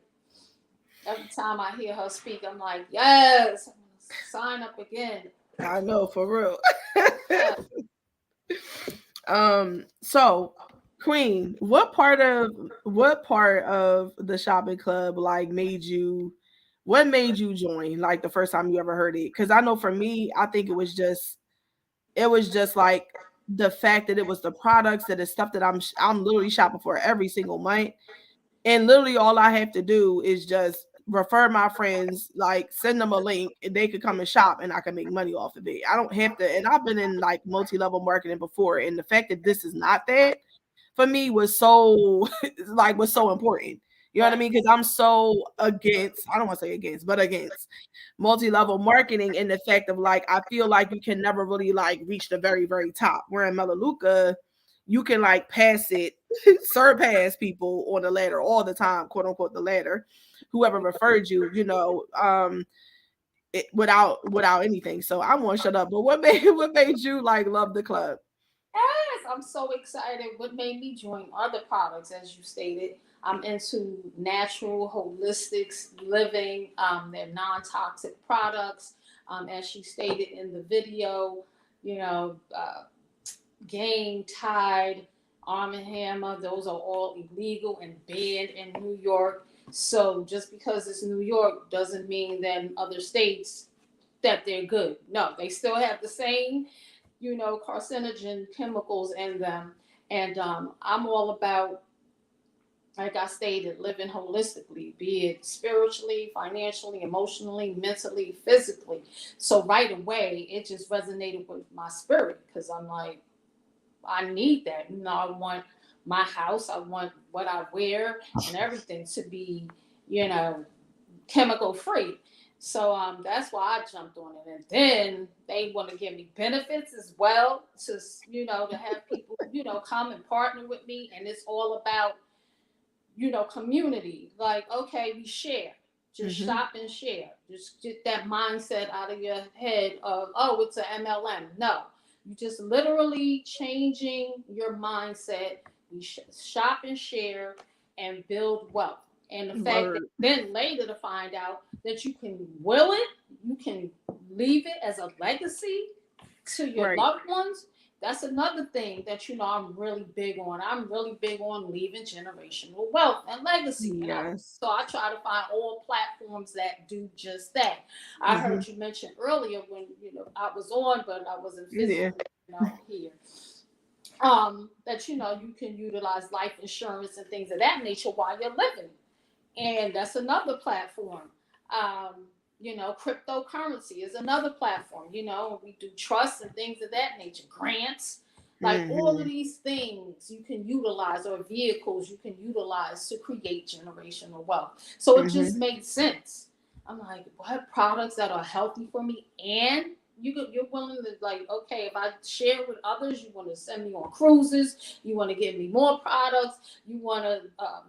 Every time I hear her speak, I'm like, yes, I'm gonna sign up again. I know, for real. Yeah. So Queen, what part of the shopping club made you join like the first time you ever heard it? Because I know for me, I think it was just like the fact that it was the products, that is stuff that I'm literally shopping for every single month, and literally all I have to do is just refer my friends, like send them a link, and they could come and shop, and I can make money off of it. I don't have to. And I've been in like multi-level marketing before, and the fact that this is not that for me was so was so important. You know what I mean? Because I'm so against, I don't want to say against, but against multi-level marketing, and the fact of like I feel like you can never really like reach the very, very top. Where in Melaleuca, you can like pass it, surpass people on the ladder all the time, quote unquote, the ladder, whoever referred you, without anything. So I won't shut up. But what made you like love the club? Yes, I'm so excited. What made me join other products, as you stated, I'm into natural, holistic living. They're non-toxic products. As she stated in the video, you know, Game, Tide, Arm & Hammer, those are all illegal and banned in New York. So just because it's New York doesn't mean that in other states that they're good. No, they still have the same, carcinogen chemicals in them. And I'm all about, like I stated, living holistically, be it spiritually, financially, emotionally, mentally, physically. So right away, it just resonated with my spirit because I'm like, I need that. I want my house, I want what I wear and everything to be, chemical free. So that's why I jumped on it. And then they want to give me benefits as well to have people, come and partner with me. And it's all about community. Like, okay, we share. Just shop and share. Just get that mindset out of your head of, oh, it's an MLM. No, you just literally changing your mindset. We shop and share and build wealth. And the fact that then later to find out that you can will it, you can leave it as a legacy to your loved ones. That's another thing that I'm really big on. I'm really big on leaving generational wealth and legacy. Yes. So I try to find all platforms that do just that. I heard you mention earlier when I was on, but I wasn't physically here. That you can utilize life insurance and things of that nature while you're living, and that's another platform. Cryptocurrency is another platform, we do trusts and things of that nature, grants, like all of these things you can utilize, or vehicles you can utilize to create generational wealth. So it just made sense. I'm like, what products that are healthy for me, and you're willing to, like, okay, if I share with others, you want to send me on cruises, you want to give me more products, you want to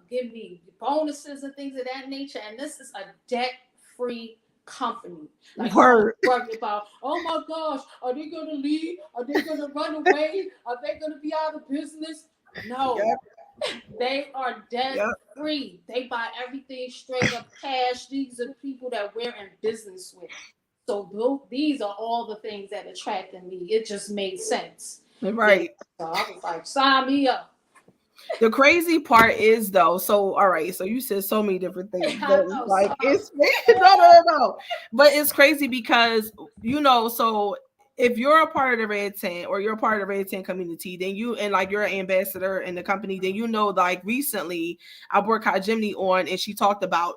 give me bonuses and things of that nature, and this is a debt-free company. Like, worried about, oh my gosh, are they going to leave? Are they going to run away? Are they going to be out of business? No, they are debt free. They buy everything straight up cash. These are people that we're in business with. So these are all the things that attracted me. It just made sense. Right. So I was like, sign me up. The crazy part is, though, so all right, so you said so many different things, but like it's no, but it's crazy because so if you're a part of the Red Tent, or you're a part of the Red Tent community, then you're an ambassador in the company, then like recently I brought Kai Jimmy on, and she talked about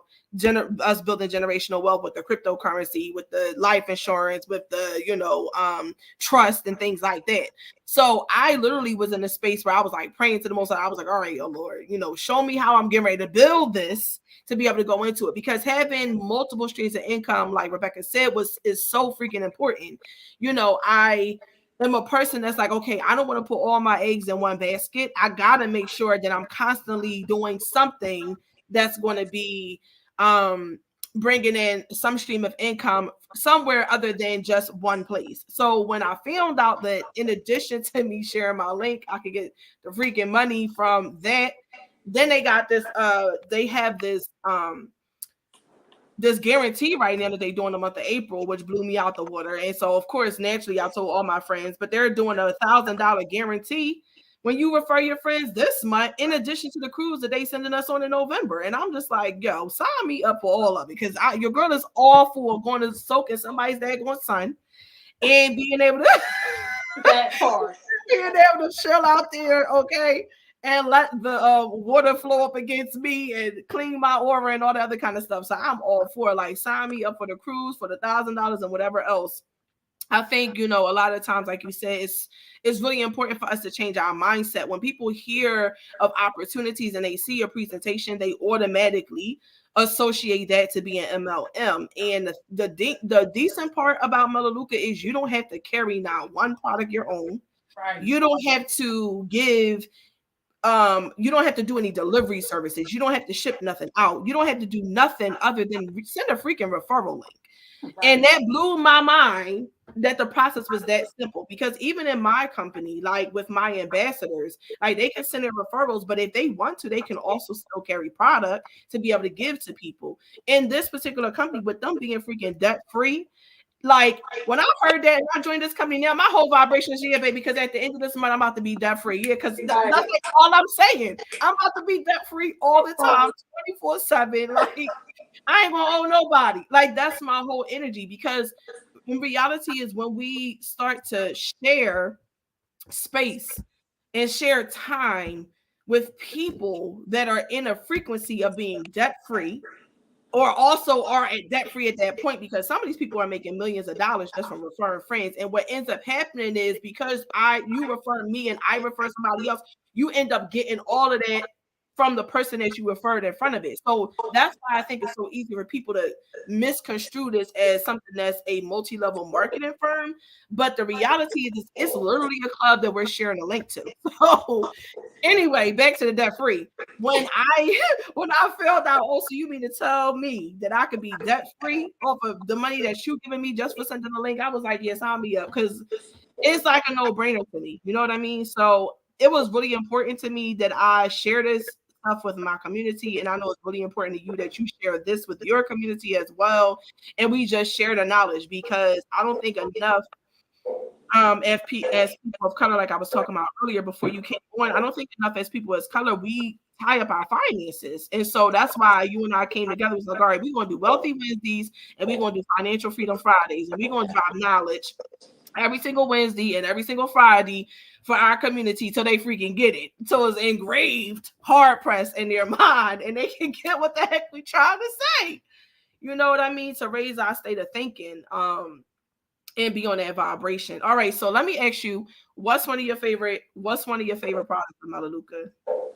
us building generational wealth with the cryptocurrency, with the life insurance, with the trust and things like that. So I literally was in a space where I was like praying to the Most High. I was like, all right, oh Lord, show me how I'm getting ready to build this to be able to go into it, because having multiple streams of income, like Rebecca said, is so freaking important. I am a person that's like, okay, I don't want to put all my eggs in one basket. I gotta make sure that I'm constantly doing something that's going to be bringing in some stream of income somewhere other than just one place. So when I found out that in addition to me sharing my link, I could get the freaking money from that, then they got this they have this guarantee right now that they're doing the month of April, which blew me out the water. And so of course, naturally, I told all my friends, but they're doing a $1,000 guarantee when you refer your friends this month, in addition to the cruise that they sending us on in November. And I'm just like, yo, sign me up for all of it, because your girl is all for going to soak in somebody's daggone sun and being able to that part, being able to chill out there, okay, and let the water flow up against me and clean my aura and all the other kind of stuff. So I'm all for, like, sign me up for the cruise for the $1,000 and whatever else. I think, a lot of times, like you said, it's really important for us to change our mindset. When people hear of opportunities and they see a presentation, they automatically associate that to be an MLM. And the decent part about Melaleuca is you don't have to carry not one product your own. Right. You don't have to give you don't have to do any delivery services. You don't have to ship nothing out. You don't have to do nothing other than send a freaking referral link. Right. And that blew my mind that the process was that simple, because even in my company, like with my ambassadors, like they can send in referrals, but if they want to, they can also still carry product to be able to give to people. In this particular company, with them being freaking debt free, like when I heard that and I joined this company now, my whole vibration is, yeah, baby, because at the end of this month, I'm about to be debt free. Yeah, because that's all I'm saying. I'm about to be debt free all the time, 24/7. Like, I ain't gonna owe nobody. Like, that's my whole energy, because in reality is when we start to share space and share time with people that are in a frequency of being debt free, or also are debt free at that point, because some of these people are making millions of dollars just from referring friends. And what ends up happening is, because you refer me and I refer somebody else, you end up getting all of that from the person that you referred in front of it. So that's why I think it's so easy for people to misconstrue this as something that's a multi-level marketing firm. But the reality is it's literally a club that we're sharing a link to. So anyway, back to the debt free. When I found out, oh, so you mean to tell me that I could be debt free off of the money that you giving me just for sending the link? I was like, yes, sign me up, because it's like a no-brainer to me. You know what I mean? So it was really important to me that I share this stuff with my community, and I know it's really important to you that you share this with your community as well, and we just share the knowledge, because I don't think enough as people of color, like I was talking about earlier before you came on, I don't think enough as people as color, we tie up our finances. And so that's why you and I came together. It was like, all right, we're going to do Wealthy Wednesdays, and we're going to do Financial Freedom Fridays, and we're going to drop knowledge every single Wednesday and every single Friday for our community till they freaking get it. So it's engraved, hard pressed in their mind, and they can get what the heck we trying to say. You know what I mean? To raise our state of thinking, and be on that vibration. All right, so let me ask you, what's one of your favorite products from Melaleuca?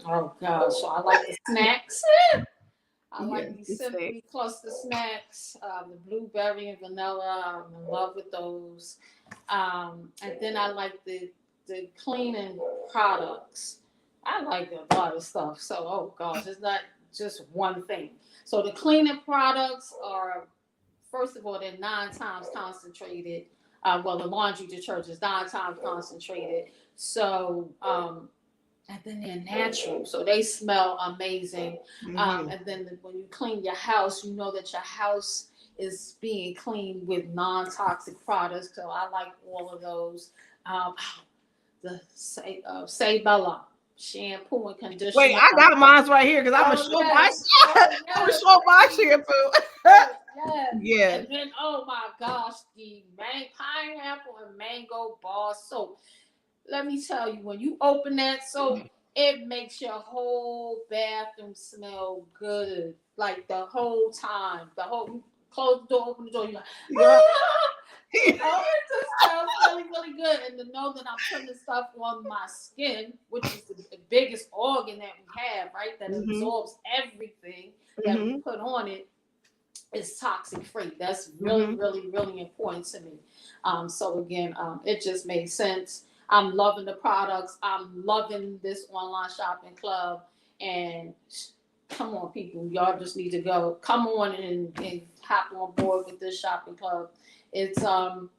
Oh gosh, so I like the snacks. I like the Simply Cluster snacks, the blueberry and vanilla. I'm in love with those. And then I like the cleaning products. I like a lot of stuff. So, oh gosh, it's not just one thing. So the cleaning products are, first of all, they're 9 times concentrated. Well, the laundry detergent is 9 times concentrated. So, and then they're natural, so they smell amazing. And then when you clean your house, you know that your house is being cleaned with non-toxic products. So I like all of those. The Say Bella shampoo and conditioner. Wait, I got mine right here because I'm a show my shampoo. Yeah. And then, oh my gosh, the pineapple and mango bar soap. Let me tell you, when you open that soap, it makes your whole bathroom smell good. Like the whole time. You close the door, open the door, you're like, it just smells really, really good. And to know that I'm putting stuff on my skin, which is the biggest organ that we have, right? That absorbs everything that we put on it, is toxic free. That's really, really, really important to me. So again, it just made sense. I'm loving the products. I'm loving this online shopping club. And come on, people, y'all just need to go. Come on and hop on board with this shopping club. It's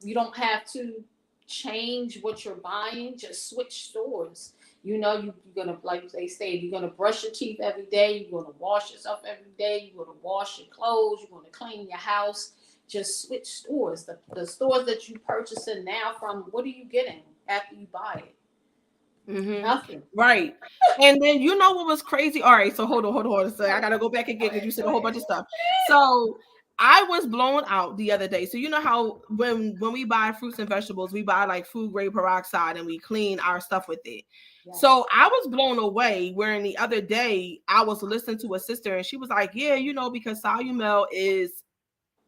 you don't have to change what you're buying. Just switch stores. You know, you're gonna, like they say, you're gonna brush your teeth every day. You're gonna wash yourself every day. You're gonna wash your clothes. You're gonna clean your house. Just switch stores. The stores that you purchasing now from, what are you getting after you buy it? Nothing. Right. And then you know what was crazy? All right, so hold on. So I gotta go back again because you said a whole bunch of stuff. So I was blown out the other day. So you know how when we buy fruits and vegetables, we buy like food grade peroxide and we clean our stuff with it. Yes. So I was blown away wherein the other day I was listening to a sister and she was like, yeah, you know, because Solumel is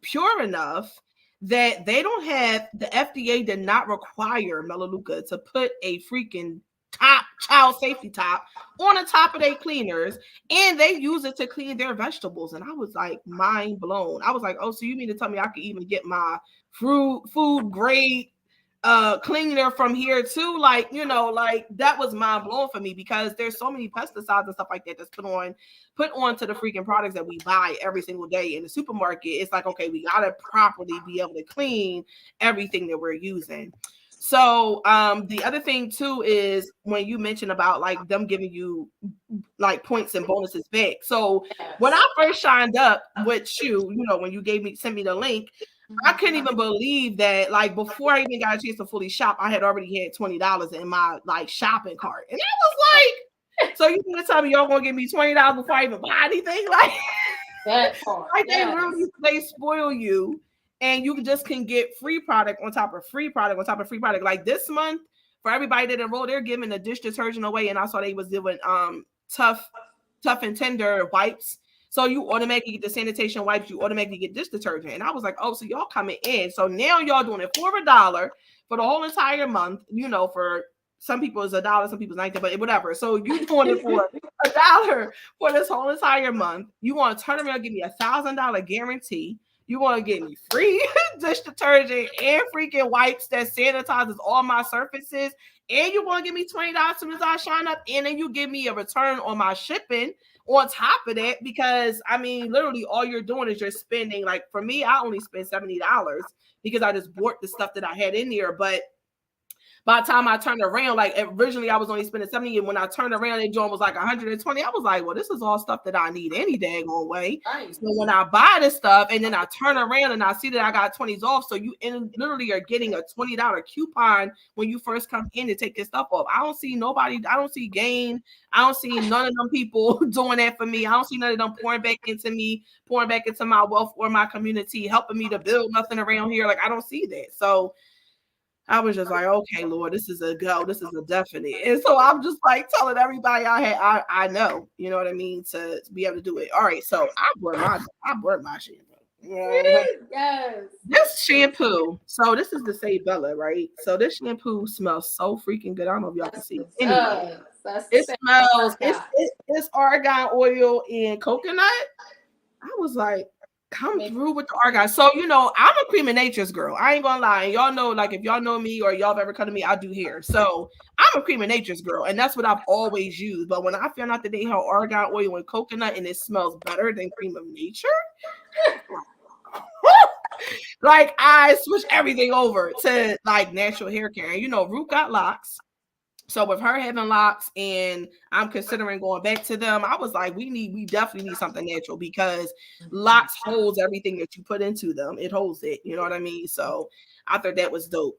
pure enough that they don't have, the FDA did not require Melaleuca to put a freaking top child safety top on the top of their cleaners, and they use it to clean their vegetables. And I was like mind blown. I was like, oh, so you mean to tell me I could even get my food grade cleaner from here too? Like, you know, like that was mind blowing for me, because there's so many pesticides and stuff like that that's put onto the freaking products that we buy every single day in the supermarket. It's like, okay, we gotta properly be able to clean everything that we're using. So the other thing too is when you mentioned about like them giving you like points and bonuses back. So when I first signed up with you know, when you sent me the link, I couldn't even believe that, like, before I even got a chance to fully shop, I had already had $20 in my like shopping cart. And I was like, so you gonna tell me y'all gonna give me $20 before I even buy anything? Like that part. Like they spoil you. And you just can get free product on top of free product on top of free product. Like this month, for everybody that enrolled, they're giving the dish detergent away. And I saw they was doing tough and tender wipes. So you automatically get the sanitation wipes. You automatically get dish detergent. And I was like, oh, so y'all coming in. So now y'all doing it for $1 for the whole entire month, you know, for some people it's $1, some people's 19, but whatever. So you doing it for $1 for this whole entire month. You want to turn around and give me $1,000 guarantee. You want to get me free dish detergent and freaking wipes that sanitizes all my surfaces. And you want to give me $20 as soon as I sign up. And then you give me a return on my shipping on top of that. Because, I mean, literally all you're doing is you're spending, like, for me, I only spent $70 because I just bought the stuff that I had in there. But by the time I turned around, like originally I was only spending 70, and when I turned around, that joint was like 120. I was like, well, this is all stuff that I need any daggone way. Right. So when I buy this stuff and then I turn around and I see that I got 20s off, so you literally are getting a $20 coupon when you first come in to take your stuff off. I don't see nobody, I don't see gain. I don't see none of them people doing that for me. I don't see none of them pouring back into me, pouring back into my wealth or my community, helping me to build nothing around here. Like, I don't see that. So I was just like, okay, Lord, this is a go. This is a definite. And so I'm just like telling everybody I know, you know what I mean, to be able to do it. All right, so I bought my shampoo. Yes. This shampoo. So this is the Say Bella, right? So this shampoo smells so freaking good. I don't know if y'all can see it. Anyway, it smells. It's argan oil and coconut. I was like, come through with the argan. So, you know, I'm a Cream of Nature's girl. I ain't gonna lie. And y'all know, like, if y'all know me or y'all have ever come to me, I do hair. So I'm a Cream of Nature's girl, and that's what I've always used. But when I found out that they have argan oil and coconut and it smells better than Cream of Nature, like, I switched everything over to like natural hair care. And you know, Root got locks. So with her having locks and I'm considering going back to them, I was like, we definitely need something natural, because locks holds everything that you put into them. It holds it, you know what I mean? So I thought that was dope.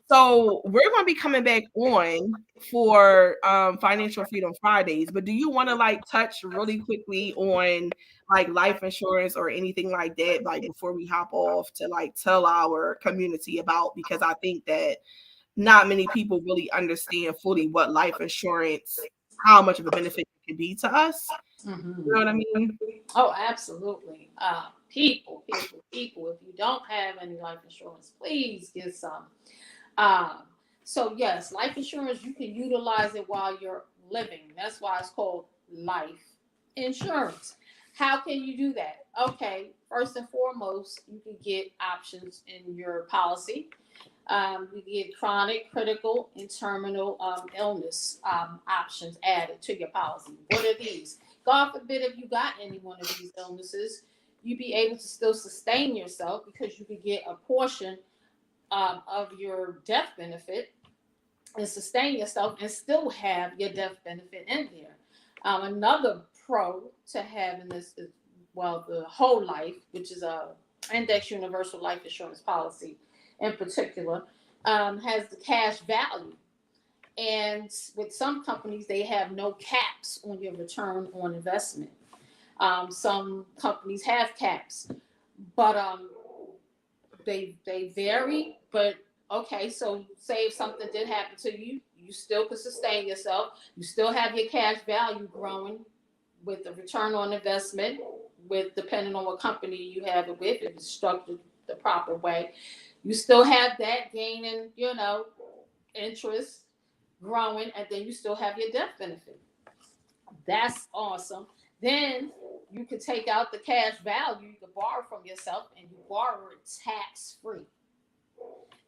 So we're going to be coming back on for Financial Freedom Fridays, but do you want to like touch really quickly on like life insurance or anything like that, like before we hop off, to like tell our community about, because I think that not many people really understand fully what life insurance, how much of a benefit it can be to us. Mm-hmm. You know what I mean? Oh, absolutely. People, if you don't have any life insurance, please get some. So yes, life insurance, you can utilize it while you're living. That's why it's called life insurance. How can you do that? Okay, first and foremost, you can get options in your policy. You get chronic, critical, and terminal illness options added to your policy. What are these? God forbid if you got any one of these illnesses, you'd be able to still sustain yourself, because you could get a portion of your death benefit and sustain yourself and still have your death benefit in there. Another pro to having this is, well, the whole life, which is a index universal life insurance policy in particular, has the cash value. And with some companies, they have no caps on your return on investment. Some companies have caps, but they vary. But okay, so say if something did happen to you, you still could sustain yourself. You still have your cash value growing with the return on investment, with depending on what company you have it with, if it's structured the proper way. You still have that gaining, you know, interest growing, and then you still have your death benefit. That's awesome. Then you can take out the cash value, you can borrow from yourself, and you borrow it tax-free.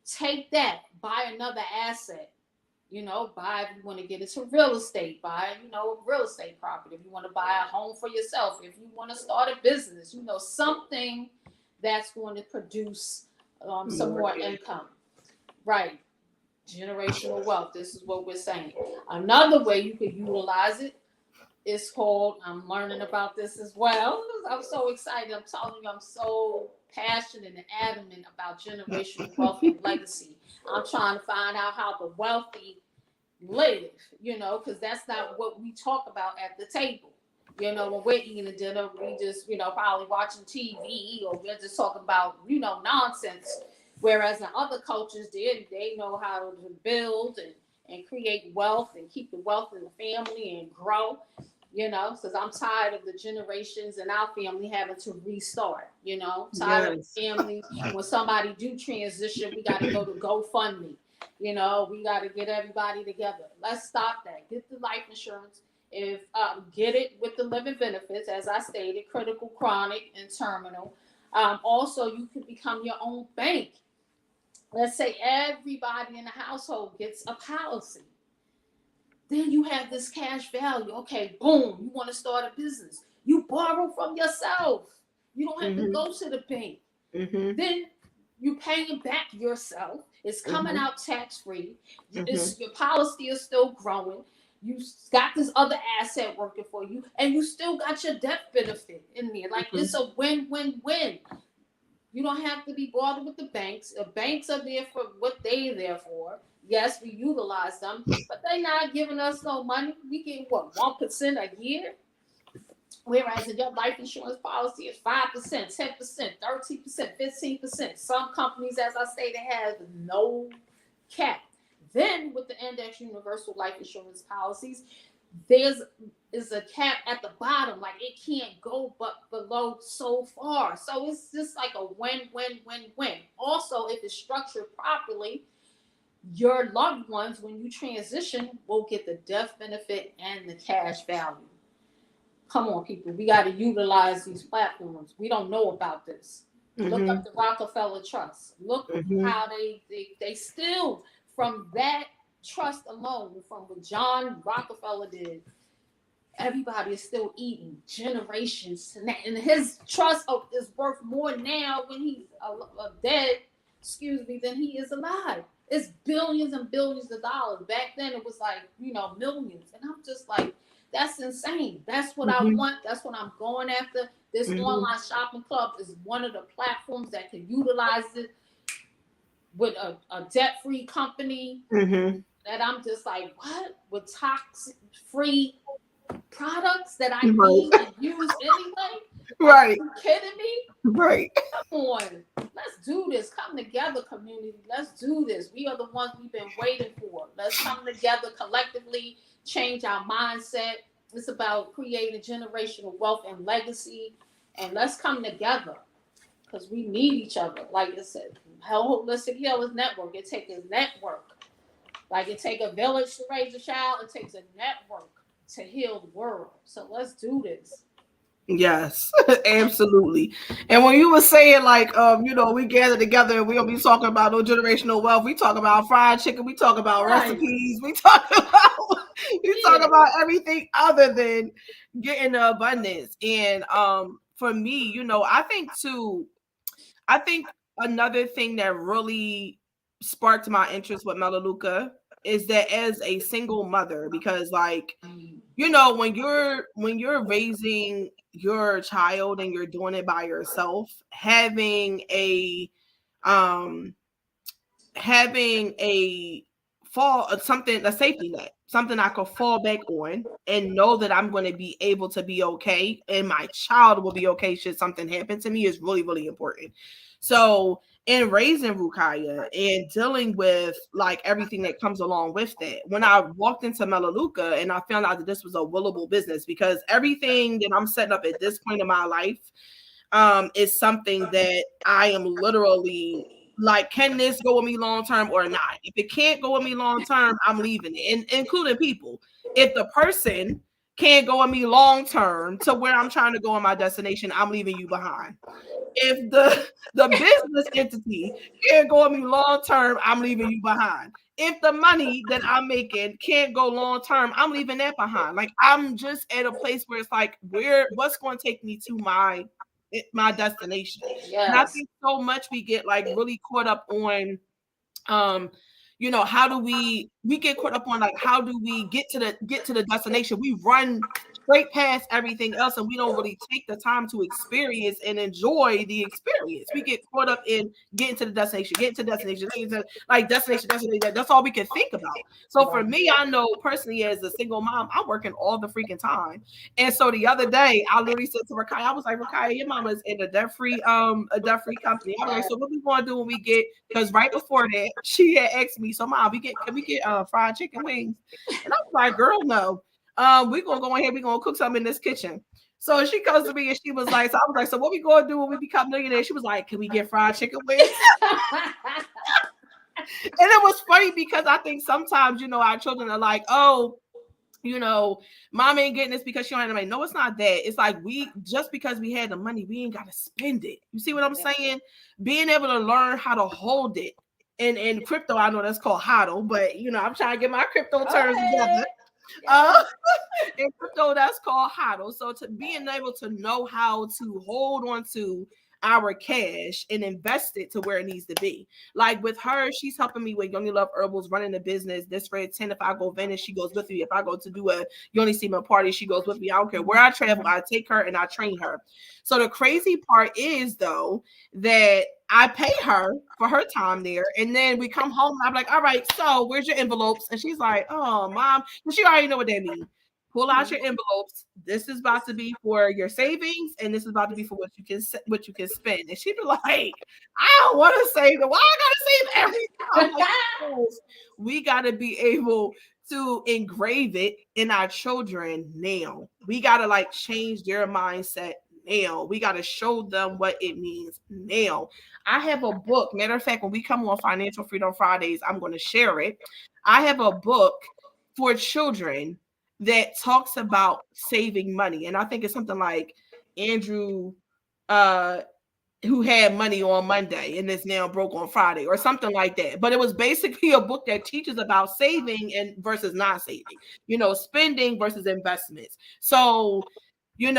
Take that, buy another asset. You know, buy, if you want to get into real estate, buy, you know, real estate property. If you want to buy a home for yourself, if you want to start a business, you know, something that's going to produce some more income. Right. Generational wealth. This is what we're saying. Another way you could utilize it is called, I'm learning about this as well. I'm so excited. I'm telling you, I'm so passionate and adamant about generational wealth and legacy. I'm trying to find out how the wealthy live, you know, because that's not what we talk about at the table. You know, when we're eating a dinner, we just, you know, probably watching TV, or we're just talking about, you know, nonsense. Whereas in other cultures, they know how to build and create wealth and keep the wealth in the family and grow, you know, because I'm tired of the generations in our family having to restart, you know, tired of the families. When somebody do transition, we got to go to GoFundMe. You know, we got to get everybody together. Let's stop that. Get the life insurance. If get it with the living benefits, as I stated, critical, chronic, and terminal. Also, you can become your own bank. Let's say everybody in the household gets a policy. Then you have this cash value. Okay, boom, you want to start a business. You borrow from yourself. You don't have to go to the bank. Then you paying back yourself. It's coming out tax-free. Your policy is still growing. You got this other asset working for you, and you still got your death benefit in there. Like it's a win-win-win. You don't have to be bothered with the banks. The banks are there for what they're there for. Yes, we utilize them, but they're not giving us no money. We get what, 1% a year? Whereas in your life insurance policy is 5%, 10%, 13%, 15%. Some companies, as I stated, have no cap. Then with the index universal life insurance policies, there's a cap at the bottom. Like it can't go but below so far. So it's just like a win-win-win-win. Also, if it's structured properly, your loved ones, when you transition, will get the death benefit and the cash value. Come on, people. We got to utilize these platforms. We don't know about this. Look up the Rockefeller Trust. Look how they still, from that trust alone, from what John Rockefeller did, everybody is still eating generations. And his trust is worth more now when he's dead, than he is alive. It's billions and billions of dollars. Back then it was like, millions. And I'm just like, that's insane. That's what I want. That's what I'm going after. This online shopping club is one of the platforms that can utilize it with a debt-free company that I'm just like, what? With toxic-free products that I need and use anyway? Right. Are you kidding me? Right. Come on. Let's do this. Come together, community. Let's do this. We are the ones we've been waiting for. Let's come together collectively, change our mindset. It's about creating generational wealth and legacy. And let's come together because we need each other. Like I said, Holistic Healers Network. It takes a network. Like it takes a village to raise a child. It takes a network to heal the world. So let's do this. Yes, absolutely. And when you were saying like, we gather together and we don't be talking about no generational wealth. We talk about fried chicken. We talk about recipes. We talk about everything other than getting the abundance. And for me, I think another thing that really sparked my interest with Melaleuca is that as a single mother, because like, when you're raising your child and you're doing it by yourself, having a safety net, something I could fall back on and know that I'm going to be able to be okay and my child will be okay should something happen to me is really, really important. So in raising Rukiah and dealing with like everything that comes along with that, when I walked into Melaleuca and I found out that this was a willable business, because everything that I'm setting up at this point in my life is something that I am literally like, can this go with me long term or not? If it can't go with me long term, I'm leaving it, and including people. If the person can't go with me long term to where I'm trying to go in my destination, I'm leaving you behind. If the business entity can't go with me long term, I'm leaving you behind. If the money that I'm making can't go long term, I'm leaving that behind. Like I'm just at a place where it's like, what's going to take me to my destination? Yes. And I think so much we get like really caught up on how do we get caught up on like how do we get to the destination? We run straight past everything else and we don't really take the time to experience and enjoy the experience. We get caught up in getting to the destination, destination. That's all we can think about. So for me, I know personally as a single mom, I'm working all the freaking time. And so the other day, I literally said to Rukiah, I was like, Rukiah, your mama's in a debt-free company. I was like, so what we gonna do when we get, because right before that, she had asked me, so mom, can we get fried chicken wings? And I was like, girl, no. We're gonna go in here, we're gonna cook something in this kitchen. So she comes to me and she was like, so I was like, so what we gonna do when we become millionaires? She was like, can we get fried chicken wings? it was funny because I think sometimes, our children are like, oh, mom ain't getting this because she don't have the money. No, it's not that. It's like just because we had the money, we ain't got to spend it. You see what I'm saying? Being able to learn how to hold it. And in crypto, I know that's called hodl, but I'm trying to get my crypto terms together. In crypto, that's called hodl. So to being able to know how to hold on to our cash and invest it to where it needs to be. Like with her, she's helping me with Yoni Love Herbals, running the business. This Red 10, if I go Venice, she goes with me. If I go to do a Yoni Seaman party, she goes with me. I don't care where I travel, I take her and I train her. So the crazy part is, though, that I pay her for her time there. And then we come home and I'm like, all right, so where's your envelopes? And she's like, oh, mom. But she already know what that means. Pull out your envelopes. This is about to be for your savings, and this is about to be for what you can spend. And she'd be like, I don't want to save it. Why I gotta save everything? Like, we gotta be able to engrave it in our children now. We gotta change their mindset now. We gotta show them what it means now. I have a book. Matter of fact, when we come on Financial Freedom Fridays, I'm going to share it. I have a book for children that talks about saving money. And I think it's something like Andrew, who had money on Monday and is now broke on Friday or something like that. But it was basically a book that teaches about saving and versus not saving, spending versus investments. So, I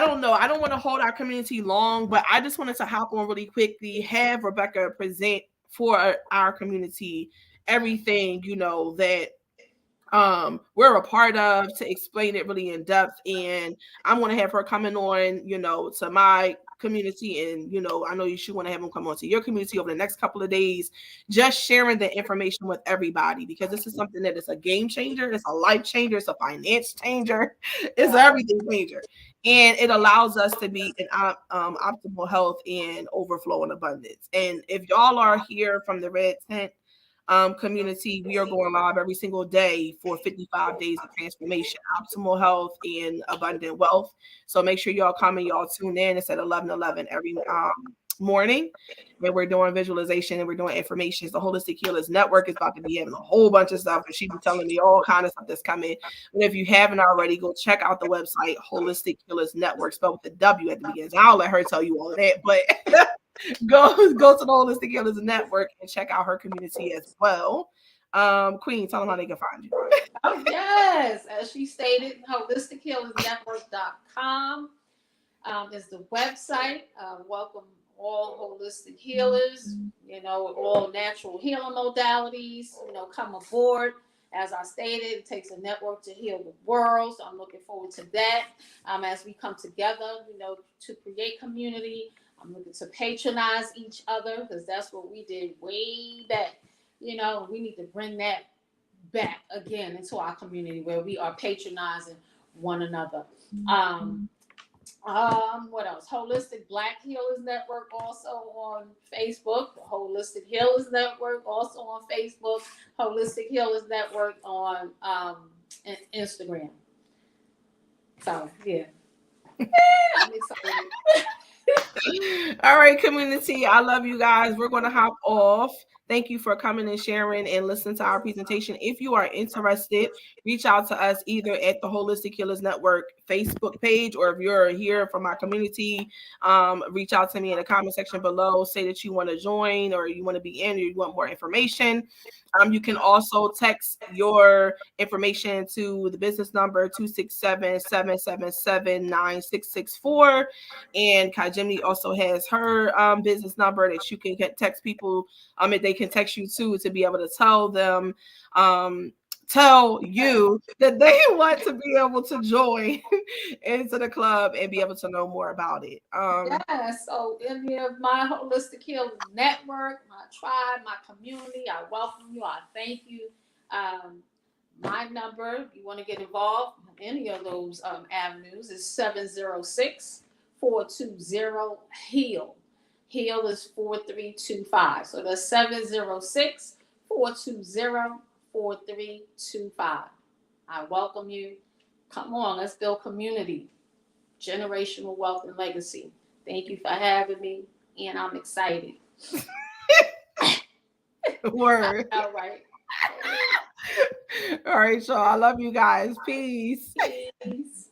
don't know. I don't want to hold our community long, but I just wanted to hop on really quickly, have Rebecca present for our community everything, that we're a part of, to explain it really in depth. And I'm going to have her coming on, to my community. And, I know you should want to have them come on to your community over the next couple of days, just sharing the information with everybody, because this is something that is a game changer. It's a life changer. It's a finance changer. It's an everything changer. And it allows us to be in optimal health and overflow and abundance. And if y'all are here from the Red Tent community, we are going live every single day for 55 days of transformation, optimal health, and abundant wealth. So make sure y'all come and y'all tune in. It's at 11:11 every morning, where we're doing visualization and we're doing information. The Holistic Healers Network is about to be having a whole bunch of stuff, and she be telling me all kind of stuff that's coming. And if you haven't already, go check out the website, Holistic Healers Network, spelled with the W at the beginning. I'll let her tell you all of that, but go to the Holistic Healers Network and check out her community as well. Queen, tell them how they can find you. Oh, yes. As she stated, holistichealersnetwork.com is the website. Welcome all holistic healers, all natural healing modalities, come aboard. As I stated, it takes a network to heal the world. So I'm looking forward to that. As we come together, to create community. I'm looking to patronize each other, because that's what we did way back. We need to bring that back again into our community, where we are patronizing one another. What else? Holistic Black Healers Network, also on Facebook. The Holistic Healers Network, also on Facebook. Holistic Healers Network on Instagram. So yeah, I'm excited. All right, community. I love you guys. We're going to hop off. Thank you for coming and sharing and listening to our presentation. If you are interested, reach out to us either at the Holistic Healers Network Facebook page, or if you're here from our community, reach out to me in the comment section below. Say that you want to join, or you want to be in, or you want more information. You can also text your information to the business number 267-777-9664. And Kajimi also has her business number that you can text people. If they can text you to be able to tell them, tell you that they want to be able to join into the club and be able to know more about it. So any of my Holistic Healers Network, my tribe, my community, I welcome you. I thank you. My number, if you want to get involved in any of those avenues, is 706-420-HEAL. HEAL is 4325. So that's 706-420-4325. I welcome you. Come on, let's build community, generational wealth and legacy. Thank you for having me, and I'm excited. Word. All right. All right, so I love you guys. Peace. Peace.